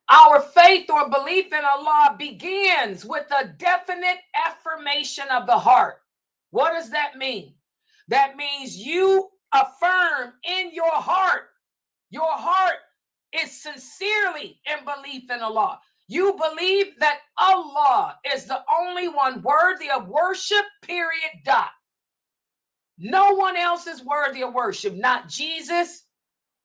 Our faith or belief in Allah begins with a definite affirmation of the heart. What does that mean? That means you affirm in your heart. Your heart is sincerely in belief in Allah. You believe that Allah is the only one worthy of worship, period, dot. No one else is worthy of worship. Not Jesus,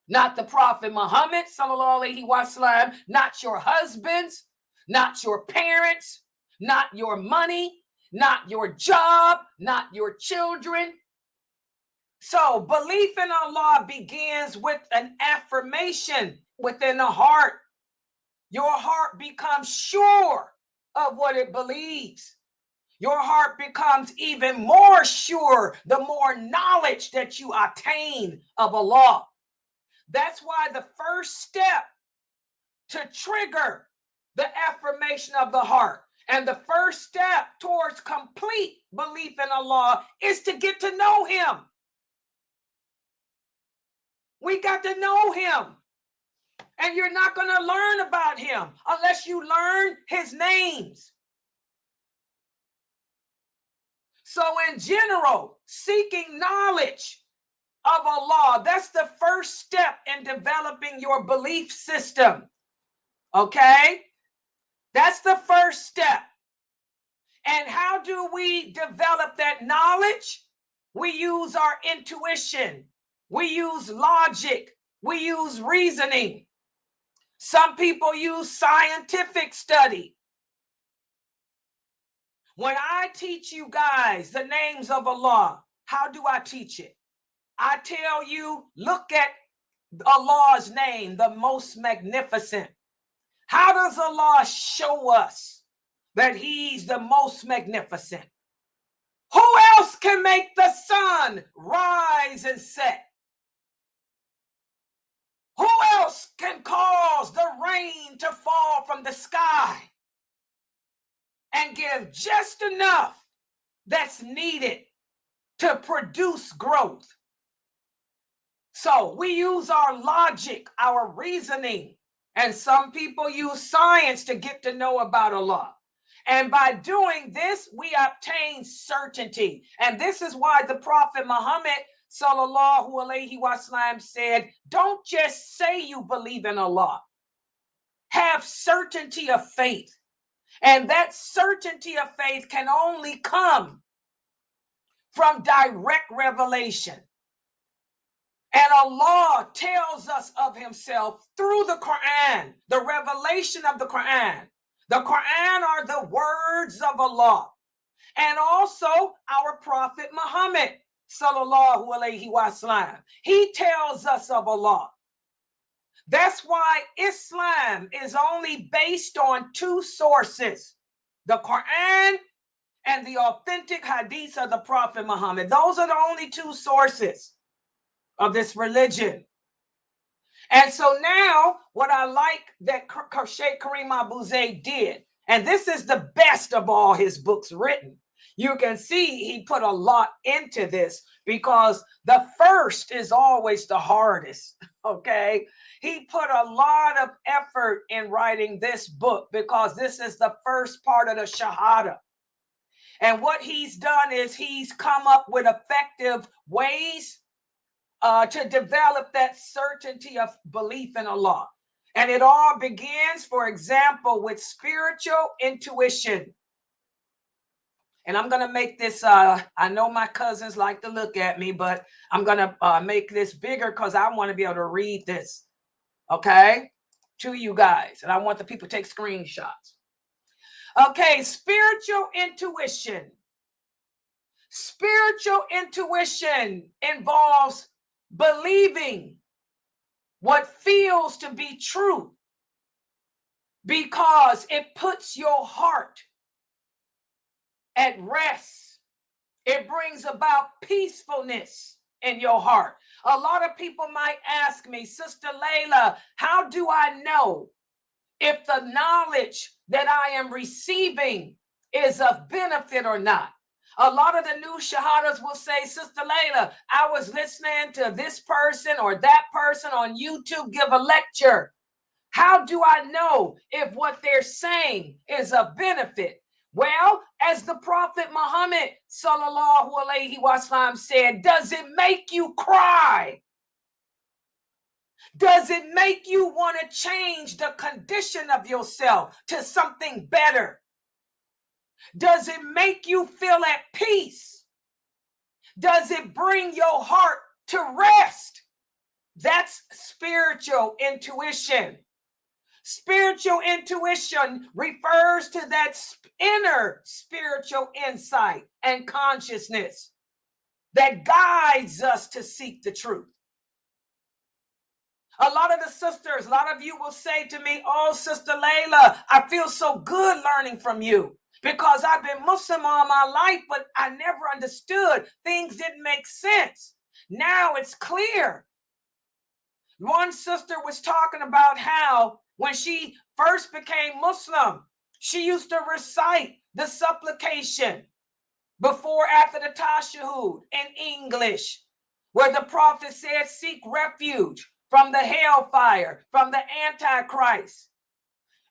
not the Prophet Muhammad, sallallahu alaihi wasallam, not your husbands, not your parents, not your money, not your job, not your children. So belief in Allah begins with an affirmation within the heart. Your heart becomes sure of what it believes. Your heart becomes even more sure the more knowledge that you attain of Allah. That's why the first step to trigger the affirmation of the heart and the first step towards complete belief in Allah is to get to know him. We got to know him. And you're not going to learn about him unless you learn his names. So in general, seeking knowledge of Allah, that's the first step in developing your belief system. Okay? That's the first step. And how do we develop that knowledge? We use our intuition. We use logic. We use reasoning. Some people use scientific study. When I teach you guys the names of Allah, how do I teach it? I tell you, look at Allah's name, the most magnificent. How does Allah show us that he's the most magnificent? Who else can make the sun rise and set? Who else can cause the rain to fall from the sky and give just enough that's needed to produce growth? So we use our logic, our reasoning, and some people use science to get to know about Allah. And by doing this, we obtain certainty. And this is why the Prophet Muhammad sallallahu alaihi wasallam said, don't just say you believe in Allah. Have certainty of faith. And that certainty of faith can only come from direct revelation. And Allah tells us of himself through the Quran, the revelation of the Quran. The Quran are the words of Allah. And also our Prophet Muhammad, sallallahu alaihi wasallam, he tells us of Allah. That's why Islam is only based on two sources, the Quran and the authentic hadiths of the Prophet Muhammad. Those are the only two sources of this religion. And so now what I like that Sheikh Kareem Abu Zayd did, and this is the best of all his books written. You can see he put a lot into this because the first is always the hardest, okay? He put a lot of effort in writing this book because this is the first part of the Shahada. And what he's done is he's come up with effective ways to develop that certainty of belief in Allah. And it all begins, for example, with spiritual intuition. And I'm going to make this, I know my cousins like to look at me, but I'm going to make this bigger because I want to be able to read this, okay, to you guys. And I want the people to take screenshots. Okay, spiritual intuition. Spiritual intuition involves believing what feels to be true because it puts your heart at rest. It brings about peacefulness in your heart. A lot of people might ask me, Sister Layla, how do I know if the knowledge that I am receiving is of benefit or not? A lot of the new shahadas will say, Sister Layla, I was listening to this person or that person on YouTube give a lecture. How do I know if what they're saying is of benefit? Well, as the Prophet Muhammad sallallahu alaihi wasallam said, does it make you cry? Does it make you want to change the condition of yourself to something better? Does it make you feel at peace? Does it bring your heart to rest? That's spiritual intuition. Spiritual intuition refers to that inner spiritual insight and consciousness that guides us to seek the truth. A lot of the sisters, a lot of you will say to me, oh, Sister Layla, I feel so good learning from you because I've been Muslim all my life, but I never understood. Things didn't make sense. Now it's clear. One sister was talking about how when she first became Muslim, she used to recite the supplication after the tashahhud in English, where the Prophet said, seek refuge from the hellfire, from the Antichrist.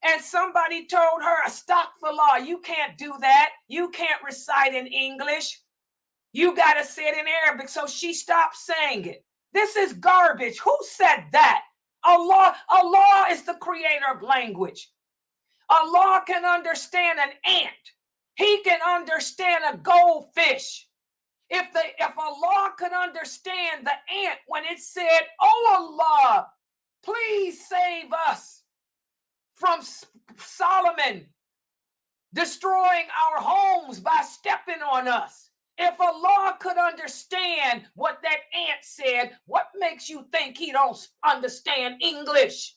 And somebody told her, astaghfirullah, you can't do that. You can't recite in English. You got to say it in Arabic. So she stopped saying it. This is garbage. Who said that? Allah is the creator of language. Allah can understand an ant. He can understand a goldfish. If Allah could understand the ant when it said, oh Allah, please save us from Solomon destroying our homes by stepping on us. If Allah could understand what that ant said, makes you think he don't understand English?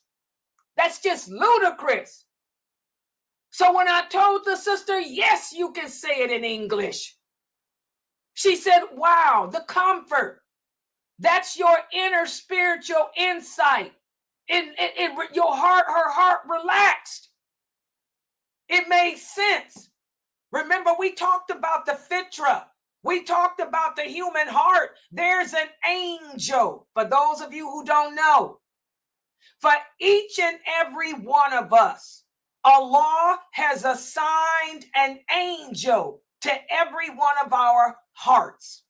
That's just ludicrous. So when I told the sister, yes, you can say it in English, she said, wow, the comfort. That's your inner spiritual insight. Your heart, her heart relaxed. It made sense. Remember, we talked about the fitra. We talked about the human heart. There's an angel. For those of you who don't know, for each and every one of us, Allah has assigned an angel to every one of our hearts.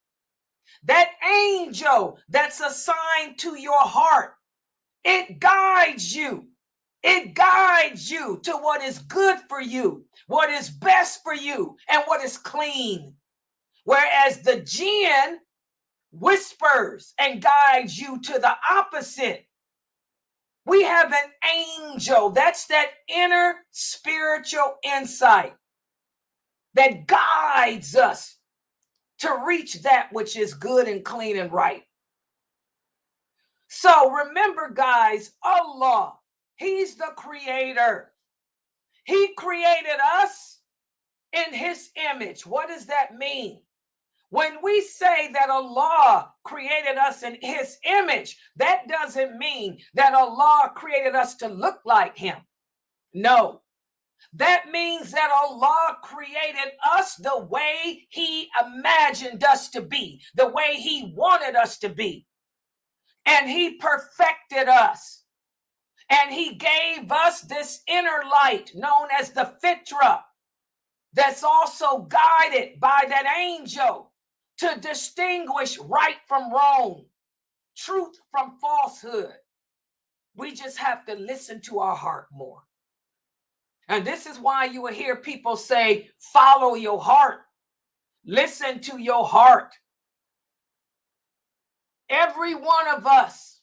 That angel that's assigned to your heart, it guides you. It guides you to what is good for you, what is best for you, and what is clean. Whereas the jinn whispers and guides you to the opposite. We have an angel. That's that inner spiritual insight that guides us to reach that which is good and clean and right. So remember, guys, Allah, He's the creator. He created us in His image. What does that mean? When we say that Allah created us in His image, that doesn't mean that Allah created us to look like Him. No. That means that Allah created us the way He imagined us to be, the way He wanted us to be. And He perfected us. And He gave us this inner light known as the fitra that's also guided by that angel to distinguish right from wrong, truth from falsehood. We just have to listen to our heart more. And this is why you will hear people say, follow your heart. Listen to your heart. Every one of us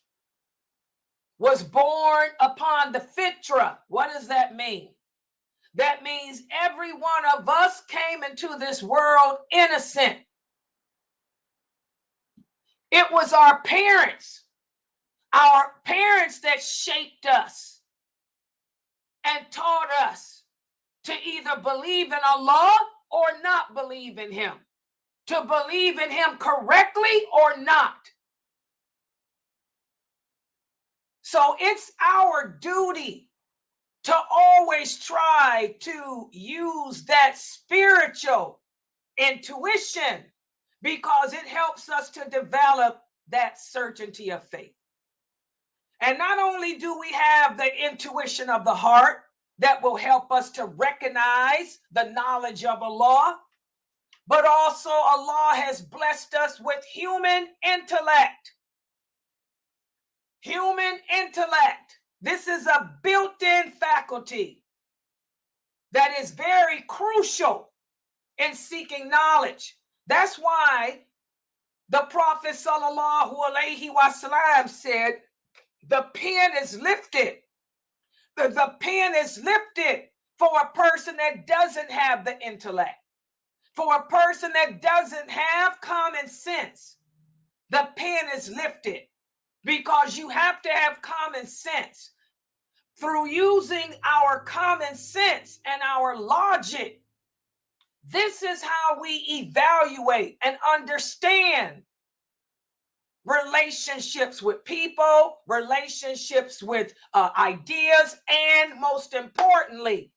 was born upon the fitra. What does that mean? That means every one of us came into this world innocent. It was our parents that shaped us and taught us to either believe in Allah or not believe in Him, to believe in Him correctly or not. So it's our duty to always try to use that spiritual intuition because it helps us to develop that certainty of faith. And not only do we have the intuition of the heart that will help us to recognize the knowledge of Allah, but also Allah has blessed us with human intellect. Human intellect. This is a built-in faculty that is very crucial in seeking knowledge. That's why the Prophet sallallahu alaihi wasallam said, the pen is lifted. The pen is lifted for a person that doesn't have the intellect, for a person that doesn't have common sense. The pen is lifted because you have to have common sense. Through using our common sense and our logic, this is how we evaluate and understand relationships with people, relationships with ideas, and most importantly,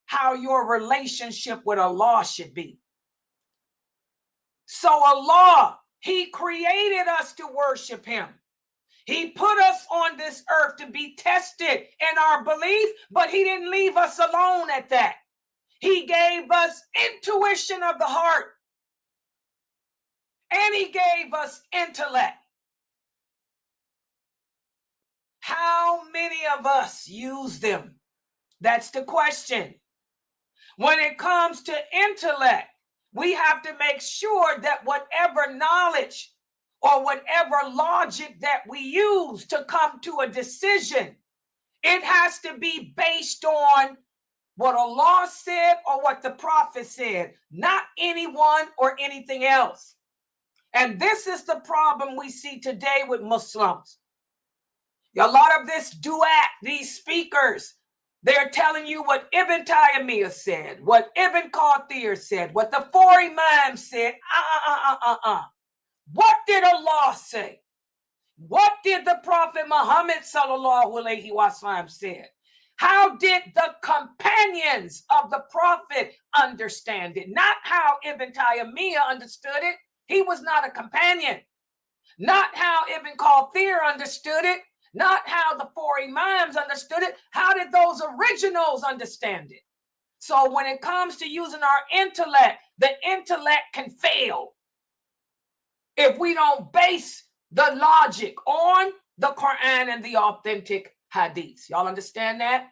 how your relationship with Allah should be. So Allah, He created us to worship Him. He put us on this earth to be tested in our belief, but He didn't leave us alone at that. He gave us intuition of the heart, and He gave us intellect. How many of us use them? That's the question. When it comes to intellect, we have to make sure that whatever knowledge or whatever logic that we use to come to a decision, it has to be based on what Allah said or what the Prophet said, not anyone or anything else. And this is the problem we see today with Muslims. A lot of this duat, these speakers, they're telling you what Ibn Taymiyyah said, what Ibn Kathir said, what the four imams said. What did Allah say? What did the Prophet Muhammad sallallahu alaihi wasallam said? How did the companions of the Prophet understand it? Not how Ibn Taymiyyah understood it. He was not a companion. Not how Ibn Kathir understood it. Not how the four imams understood it. How did those originals understand it? So when it comes to using our intellect, the intellect can fail if we don't base the logic on the Quran and the authentic hadiths. Y'all understand that?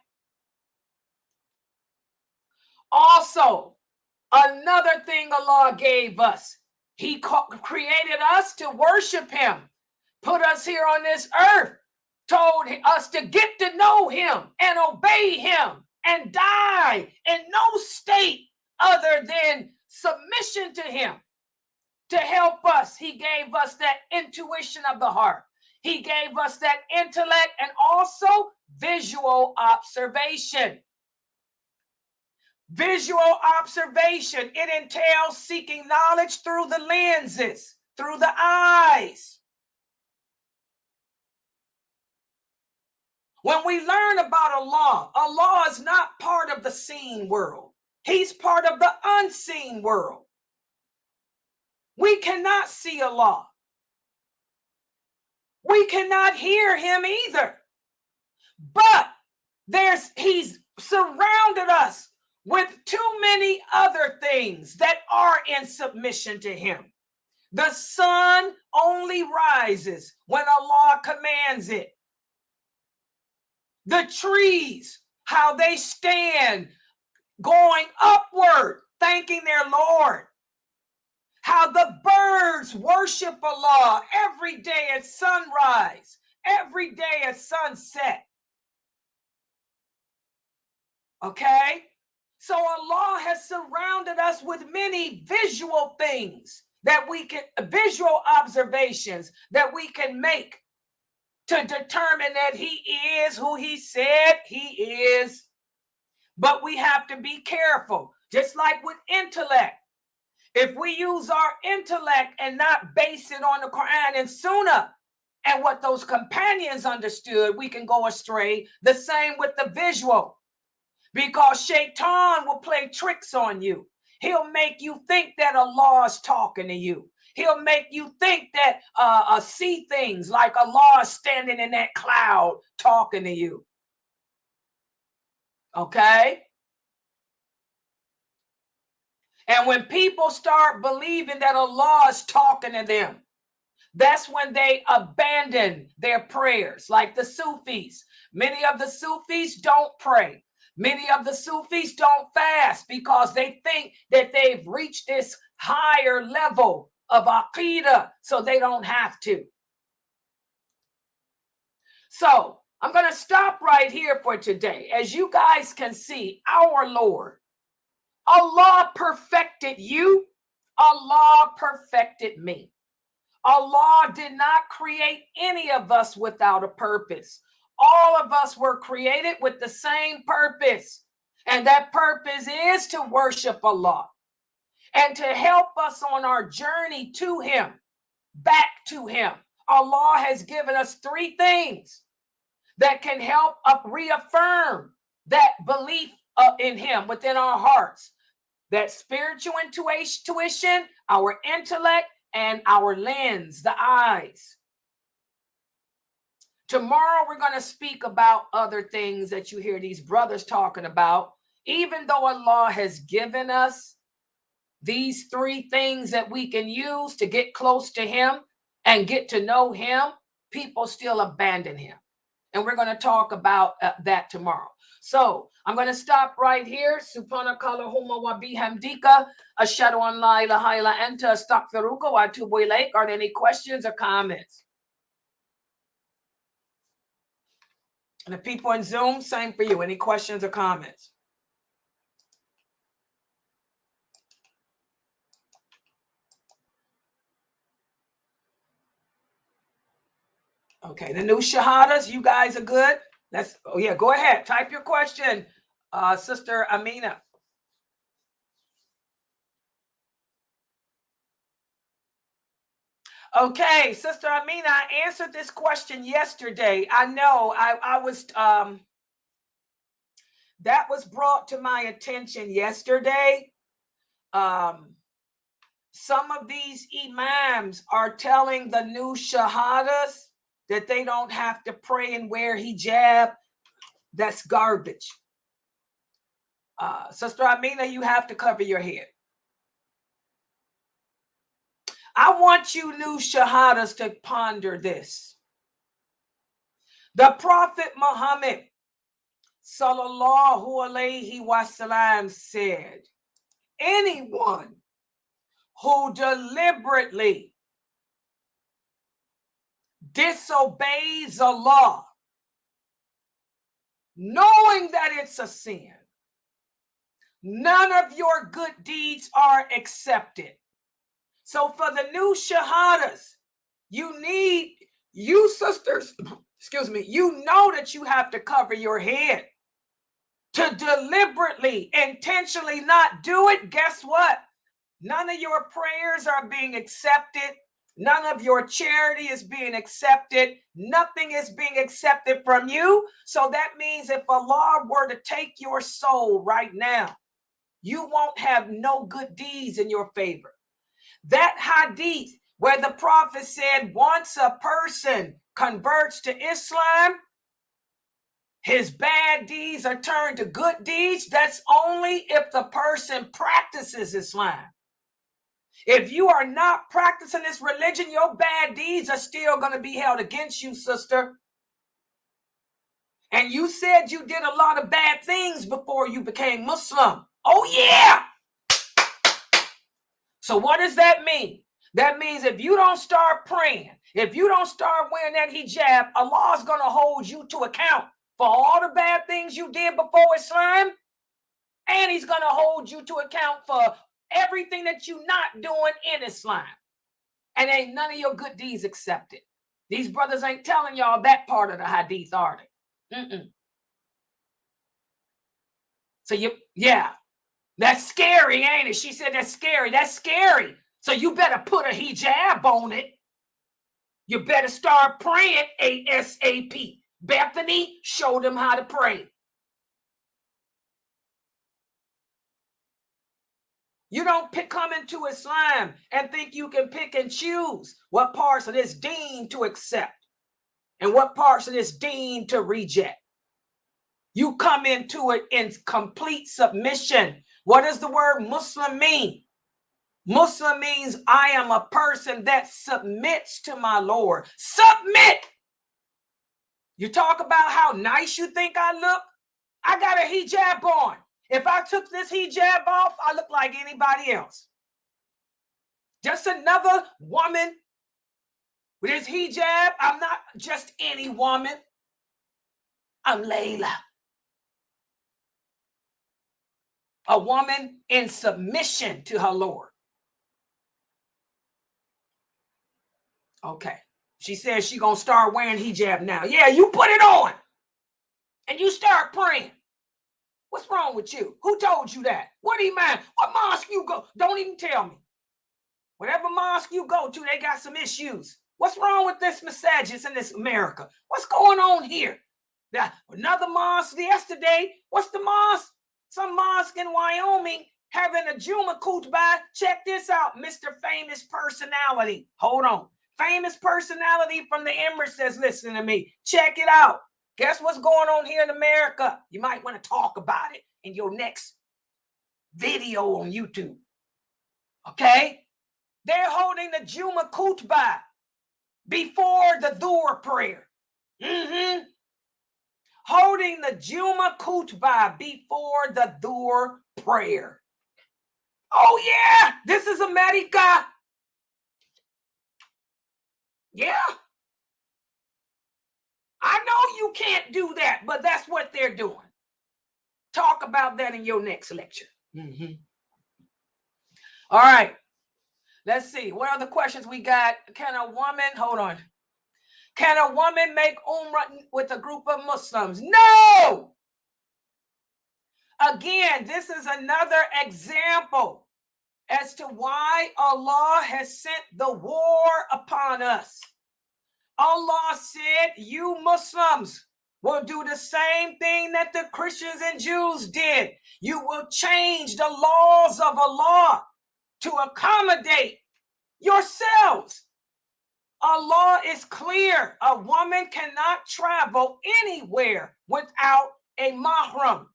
Also, another thing Allah gave us, He created us to worship Him, put us here on this earth, told us to get to know Him and obey Him and die in no state other than submission to Him. To help us, He gave us that intuition of the heart. He gave us that intellect and also visual observation. Visual observation, it entails seeking knowledge through the lenses, through the eyes. When we learn about Allah, Allah is not part of the seen world. He's part of the unseen world. We cannot see Allah. We cannot hear Him either. But He's surrounded us with too many other things that are in submission to Him. The sun only rises when Allah commands it. The trees, how they stand going upward, thanking their Lord. How the birds worship Allah every day at sunrise, every day at sunset. Okay? So Allah has surrounded us with many visual things that we can, visual observations that we can make to determine that He is who He said He is. But we have to be careful, just like with intellect. If we use our intellect and not base it on the Quran and Sunnah and what those companions understood, we can go astray. The same with the visual, because Shaitan will play tricks on you. He'll make you think that Allah is talking to you. He'll make you think that see things like Allah is standing in that cloud talking to you. Okay? And when people start believing that Allah is talking to them, that's when they abandon their prayers, like the Sufis. Many of the Sufis don't pray. Many of the Sufis don't fast because they think that they've reached this higher level of Aqidah, so they don't have to. So I'm going to stop right here for today. As you guys can see, our Lord, Allah perfected you. Allah perfected me. Allah did not create any of us without a purpose. All of us were created with the same purpose. And that purpose is to worship Allah and to help us on our journey to Him, back to Him. Allah has given us three things that can help reaffirm that belief in Him within our hearts. That spiritual intuition, our intellect, and our lens, the eyes. Tomorrow, we're going to speak about other things that you hear these brothers talking about. Even though Allah has given us these three things that we can use to get close to Him and get to know Him, people still abandon Him. And we're going to talk about that tomorrow. So I'm going to stop right here. Subhanakallahumma wa bihamdika. Ashhadu an la ilaha illa anta astaghfiruka wa atubu ilaik. Are there any questions or comments? And the people in Zoom, same for you. Any questions or comments? Okay, the new shahadas, you guys are good. Oh yeah, go ahead. Type your question, Sister Amina. Okay, Sister Amina, I answered this question yesterday. I know I was that was brought to my attention yesterday. Some of these imams are telling the new shahadas that they don't have to pray and wear hijab. That's garbage. Sister Amina, you have to cover your head. I want you new shahadas to ponder this. The Prophet Muhammad sallallahu alaihi wasallam said, anyone who deliberately disobeys Allah, knowing that it's a sin, none of your good deeds are accepted. So for the new shahadas, you sisters, excuse me, you know that you have to cover your head. To deliberately, intentionally not do it, guess what? None of your prayers are being accepted. None of your charity is being accepted. Nothing is being accepted from you. So that means if Allah were to take your soul right now, you won't have no good deeds in your favor. That hadith where the Prophet said once a person converts to Islam, his bad deeds are turned to good deeds, that's only if the person practices Islam. If you are not practicing this religion, your bad deeds are still going to be held against you, sister. And you said you did a lot of bad things before you became Muslim. Oh, yeah. So what does that mean? That means if you don't start praying, if you don't start wearing that hijab, Allah is going to hold you to account for all the bad things you did before Islam. And he's going to hold you to account for everything that you're not doing in Islam. And ain't none of your good deeds accepted. These brothers ain't telling y'all that part of the hadith, are they? So that's scary, ain't it? She said that's scary. That's scary. So you better put a hijab on it. You better start praying ASAP. Bethany showed them how to pray. You don't come into Islam and think you can pick and choose what parts of this deen to accept and what parts of this deen to reject. You come into it in complete submission. What does the word Muslim mean? Muslim means I am a person that submits to my Lord. Submit. You talk about how nice you think I look. I got a hijab on. If I took this hijab off, I look like anybody else. Just another woman with his hijab. I'm not just any woman. I'm Layla. A woman in submission to her Lord. Okay. She says she's going to start wearing hijab now. Yeah, you put it on. And you start praying. What's wrong with you? Who told you that? What imam? What mosque you go? Don't even tell me. Whatever mosque you go to, they got some issues. What's wrong with this massages in this America? What's going on here? Now, another mosque yesterday. What's the mosque? Some mosque in Wyoming having a Juma khutbah. Check this out, Mr. Famous Personality. Hold on. Famous personality from the Emirates says, listen to me. Check it out. Guess what's going on here in America? You might want to talk about it in your next video on YouTube. Okay? They're holding the Juma khutbah before the Dhuhr prayer. Holding the Juma khutbah before the Dhuhr prayer. Oh, yeah. This is America. Yeah. I know you can't do that, but that's what they're doing. Talk about that in your next lecture. All right. Let's see. What other questions we got? Can a woman, hold on. Can a woman make Umrah with a group of Muslims? No! Again, this is another example as to why Allah has sent the war upon us. Allah said, you Muslims will do the same thing that the Christians and Jews did. You will change the laws of Allah to accommodate yourselves. Allah is clear. A woman cannot travel anywhere without a mahram.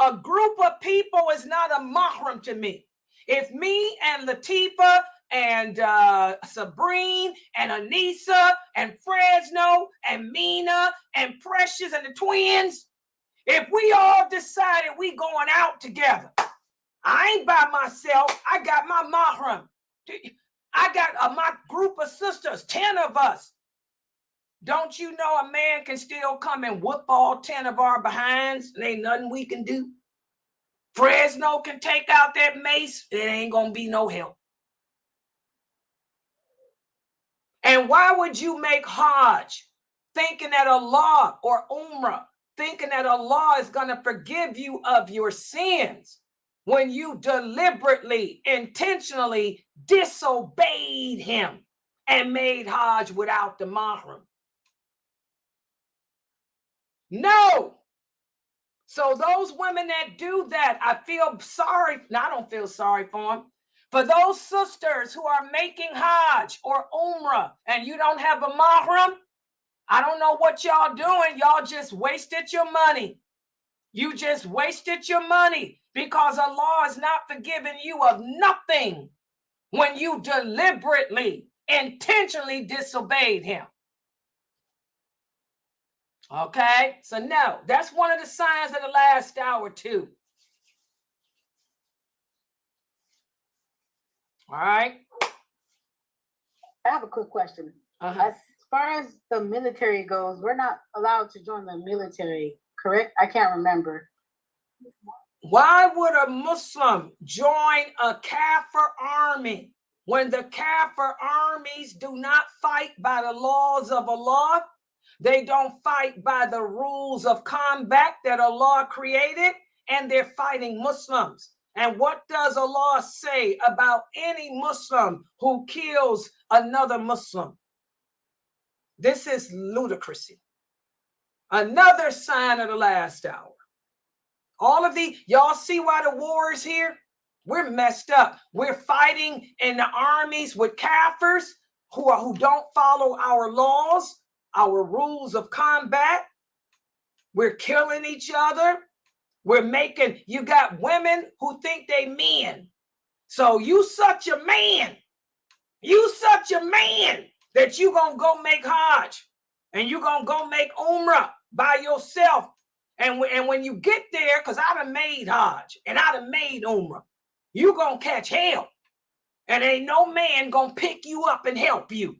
A group of people is not a mahram to me. If me and Latifa and Sabrine and Anissa and Fresno and Mina and Precious and the twins, if we all decided we going out together, I ain't by myself. I got my mahram. I got my group of sisters, 10 of us. Don't you know a man can still come and whoop all 10 of our behinds? There ain't nothing we can do. Fresno can take out that mace. It ain't going to be no help. And why would you make Hajj thinking that Allah or Umrah, thinking that Allah is going to forgive you of your sins when you deliberately, intentionally disobeyed him and made Hajj without the mahram? No. So those women that do that, I feel sorry. No, I don't feel sorry for them. For those sisters who are making Hajj or Umrah and you don't have a mahram, I don't know what y'all doing. Y'all just wasted your money. You just wasted your money because Allah is not forgiving you of nothing when you deliberately, intentionally disobeyed him. Okay, so no, that's one of the signs of the last hour too. All right. I have a quick question. As far as the military goes, we're not allowed to join the military, correct? I can't remember. Why would a Muslim join a Kafir army when the Kafir armies do not fight by the laws of Allah? They don't fight by the rules of combat that Allah created, and they're fighting Muslims. And what does Allah say about any Muslim who kills another Muslim? This is ludicrous. Another sign of the last hour. All of the, y'all see why the war is here? We're messed up. We're fighting in the armies with Kafirs who don't follow our laws, our rules of combat. We're killing each other. We're making, you got women who think they men. So you such a man. You such a man that you gonna go make Hajj and you gonna go make Umrah by yourself. And when you get there, because I done made Hajj and I done made Umrah, you gonna catch hell. And ain't no man gonna pick you up and help you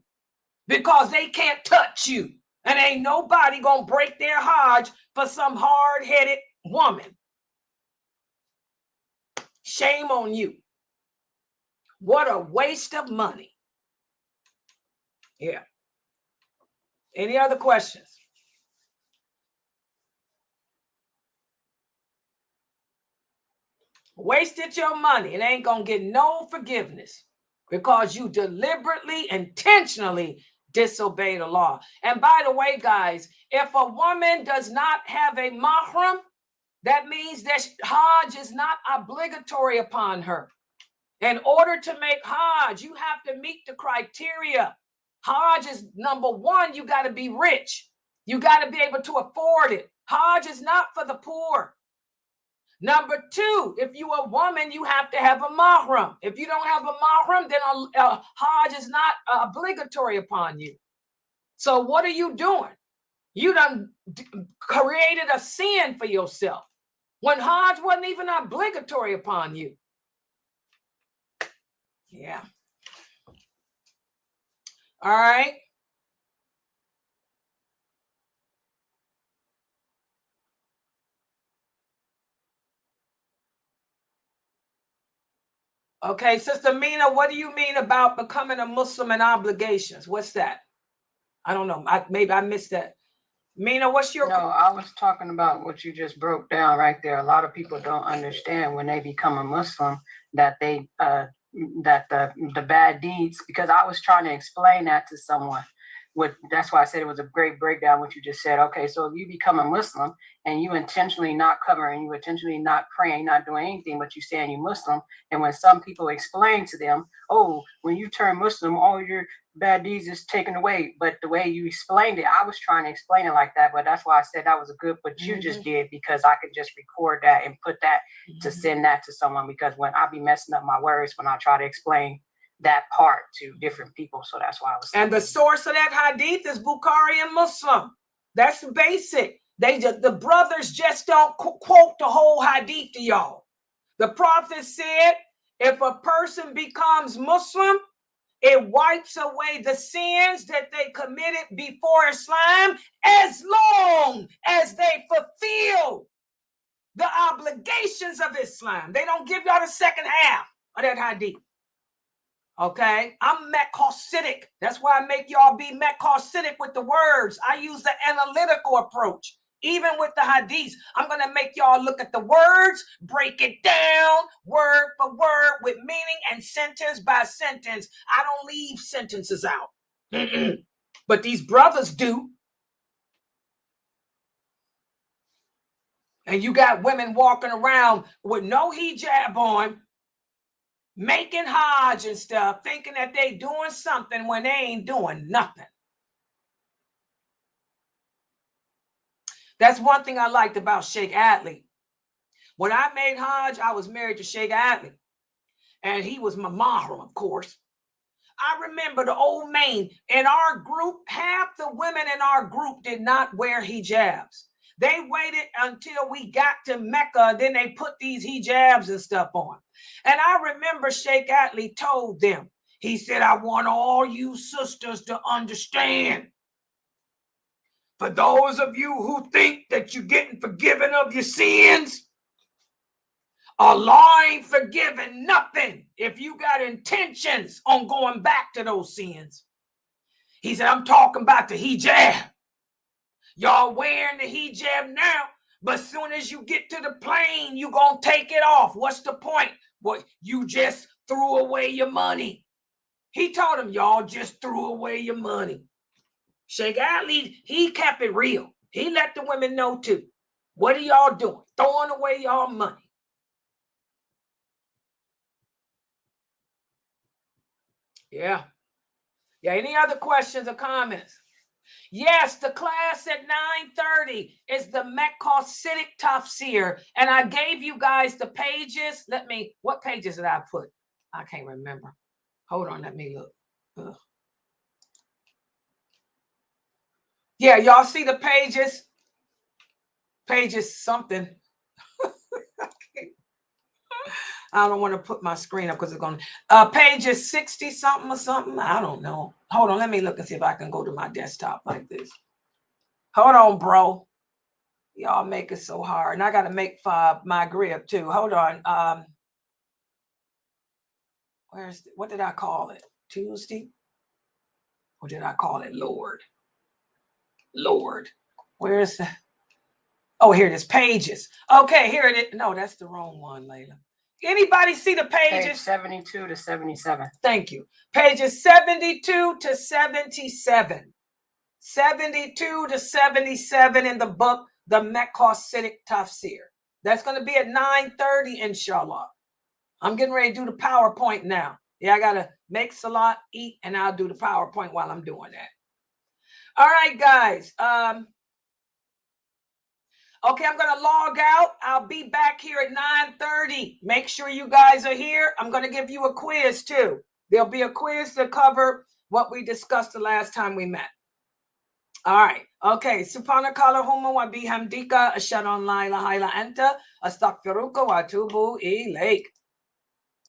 because they can't touch you. And ain't nobody gonna break their Hajj for some hard-headed woman. Shame on you. What a waste of money. Yeah. Any other questions? Wasted your money. It ain't gonna get no forgiveness because you deliberately, intentionally disobeyed the law. And by the way, guys, if a woman does not have a mahram, that means that Hajj is not obligatory upon her. In order to make Hajj, you have to meet the criteria. Hajj is number one, you got to be rich. You got to be able to afford it. Hajj is not for the poor. Number two, if you're a woman, you have to have a mahram. If you don't have a mahram, then Hajj is not obligatory upon you. So what are you doing? You done created a sin for yourself when Hajj wasn't even obligatory upon you. Yeah. All right. Okay, Sister Mina, what do you mean about becoming a Muslim and obligations? What's that? I don't know. Maybe I missed that. Mina, what's your... No, I was talking about what you just broke down right there. A lot of people don't understand when they become a Muslim that they that the bad deeds, because I was trying to explain that to someone. That's why I said it was a great breakdown what you just said. Okay, so if you become a Muslim and you intentionally not covering, you intentionally not praying, not doing anything, but you saying you're Muslim, and when some people explain to them, oh, when you turn Muslim, all your bad deeds is taken away. But the way you explained it, I was trying to explain it like that, but that's why I said that was a good what you just did, because I could just record that and put that to send that to someone, because when I be messing up my words when I try to explain that part to different people. So that's why I was... And the source of that hadith is Bukhari and Muslim. That's basic. The brothers just don't quote the whole hadith to y'all. The prophet said, if a person becomes Muslim, it wipes away the sins that they committed before Islam, as long as they fulfill the obligations of Islam. They don't give y'all the second half of that hadith. Okay, I'm Metcalcitic. That's why I make y'all be Metcalcitic with the words. I use the analytical approach. Even with the hadiths, I'm going to make y'all look at the words, break it down word for word with meaning and sentence by sentence. I don't leave sentences out. But these brothers do. And you got women walking around with no hijab on, making Hajj and stuff, thinking that they doing something when they ain't doing nothing. That's one thing I liked about Sheikh Adley. When I made Hajj, I was married to Sheikh Adley, and he was my mahram, of course. I remember the old man in our group, half the women in our group did not wear hijabs. They waited until we got to Mecca, then they put these hijabs and stuff on. And I remember Sheikh Adley told them, he said, I want all you sisters to understand. For those of you who think that you're getting forgiven of your sins, Allah ain't forgiving nothing if you got intentions on going back to those sins. He said, I'm talking about the hijab. Y'all wearing the hijab now, but as soon as you get to the plane, you gonna take it off. What's the point? Well, you just threw away your money. He told him, y'all just threw away your money. Sheikh Adley, he kept it real. He let the women know too. What are y'all doing? Throwing away y'all money. Yeah. Yeah, any other questions or comments? Yes, the class at 9:30 is the Metcalcitic Tafsir. And I gave you guys the pages. What pages did I put? I can't remember. Hold on, let me look. Ugh. Yeah, y'all see the pages? Pages something. I don't want to put my screen up because it's going to... pages 60 something or something. I don't know. Hold on, let me look and see if I can go to my desktop like this. Hold on, bro. Y'all make it so hard. And I got to make my grip too. Hold on. What did I call it? Tuesday? Or did I call it Lord? Lord. Where's the... Oh, here it is. Pages. Okay, here it is. No, that's the wrong one, Layla. Anybody see the pages? Page 72 to 77. Thank you. Pages 72 to 77. 72 to 77 in the book, the Metcalcitic Tafsir. That's going to be at 9:30, inshallah. I'm getting ready to do the PowerPoint now. Yeah, I got to make salat, eat, and I'll do the PowerPoint while I'm doing that. All right, guys. Okay, I'm going to log out. I'll be back here at 9:30. Make sure you guys are here. I'm going to give you a quiz too. There'll be a quiz to cover what we discussed the last time we met. All right. Okay. Subhanakallahumma wa bihamdika ashhadu an la ilaha illa anta astaghfiruka wa atubu ilayk.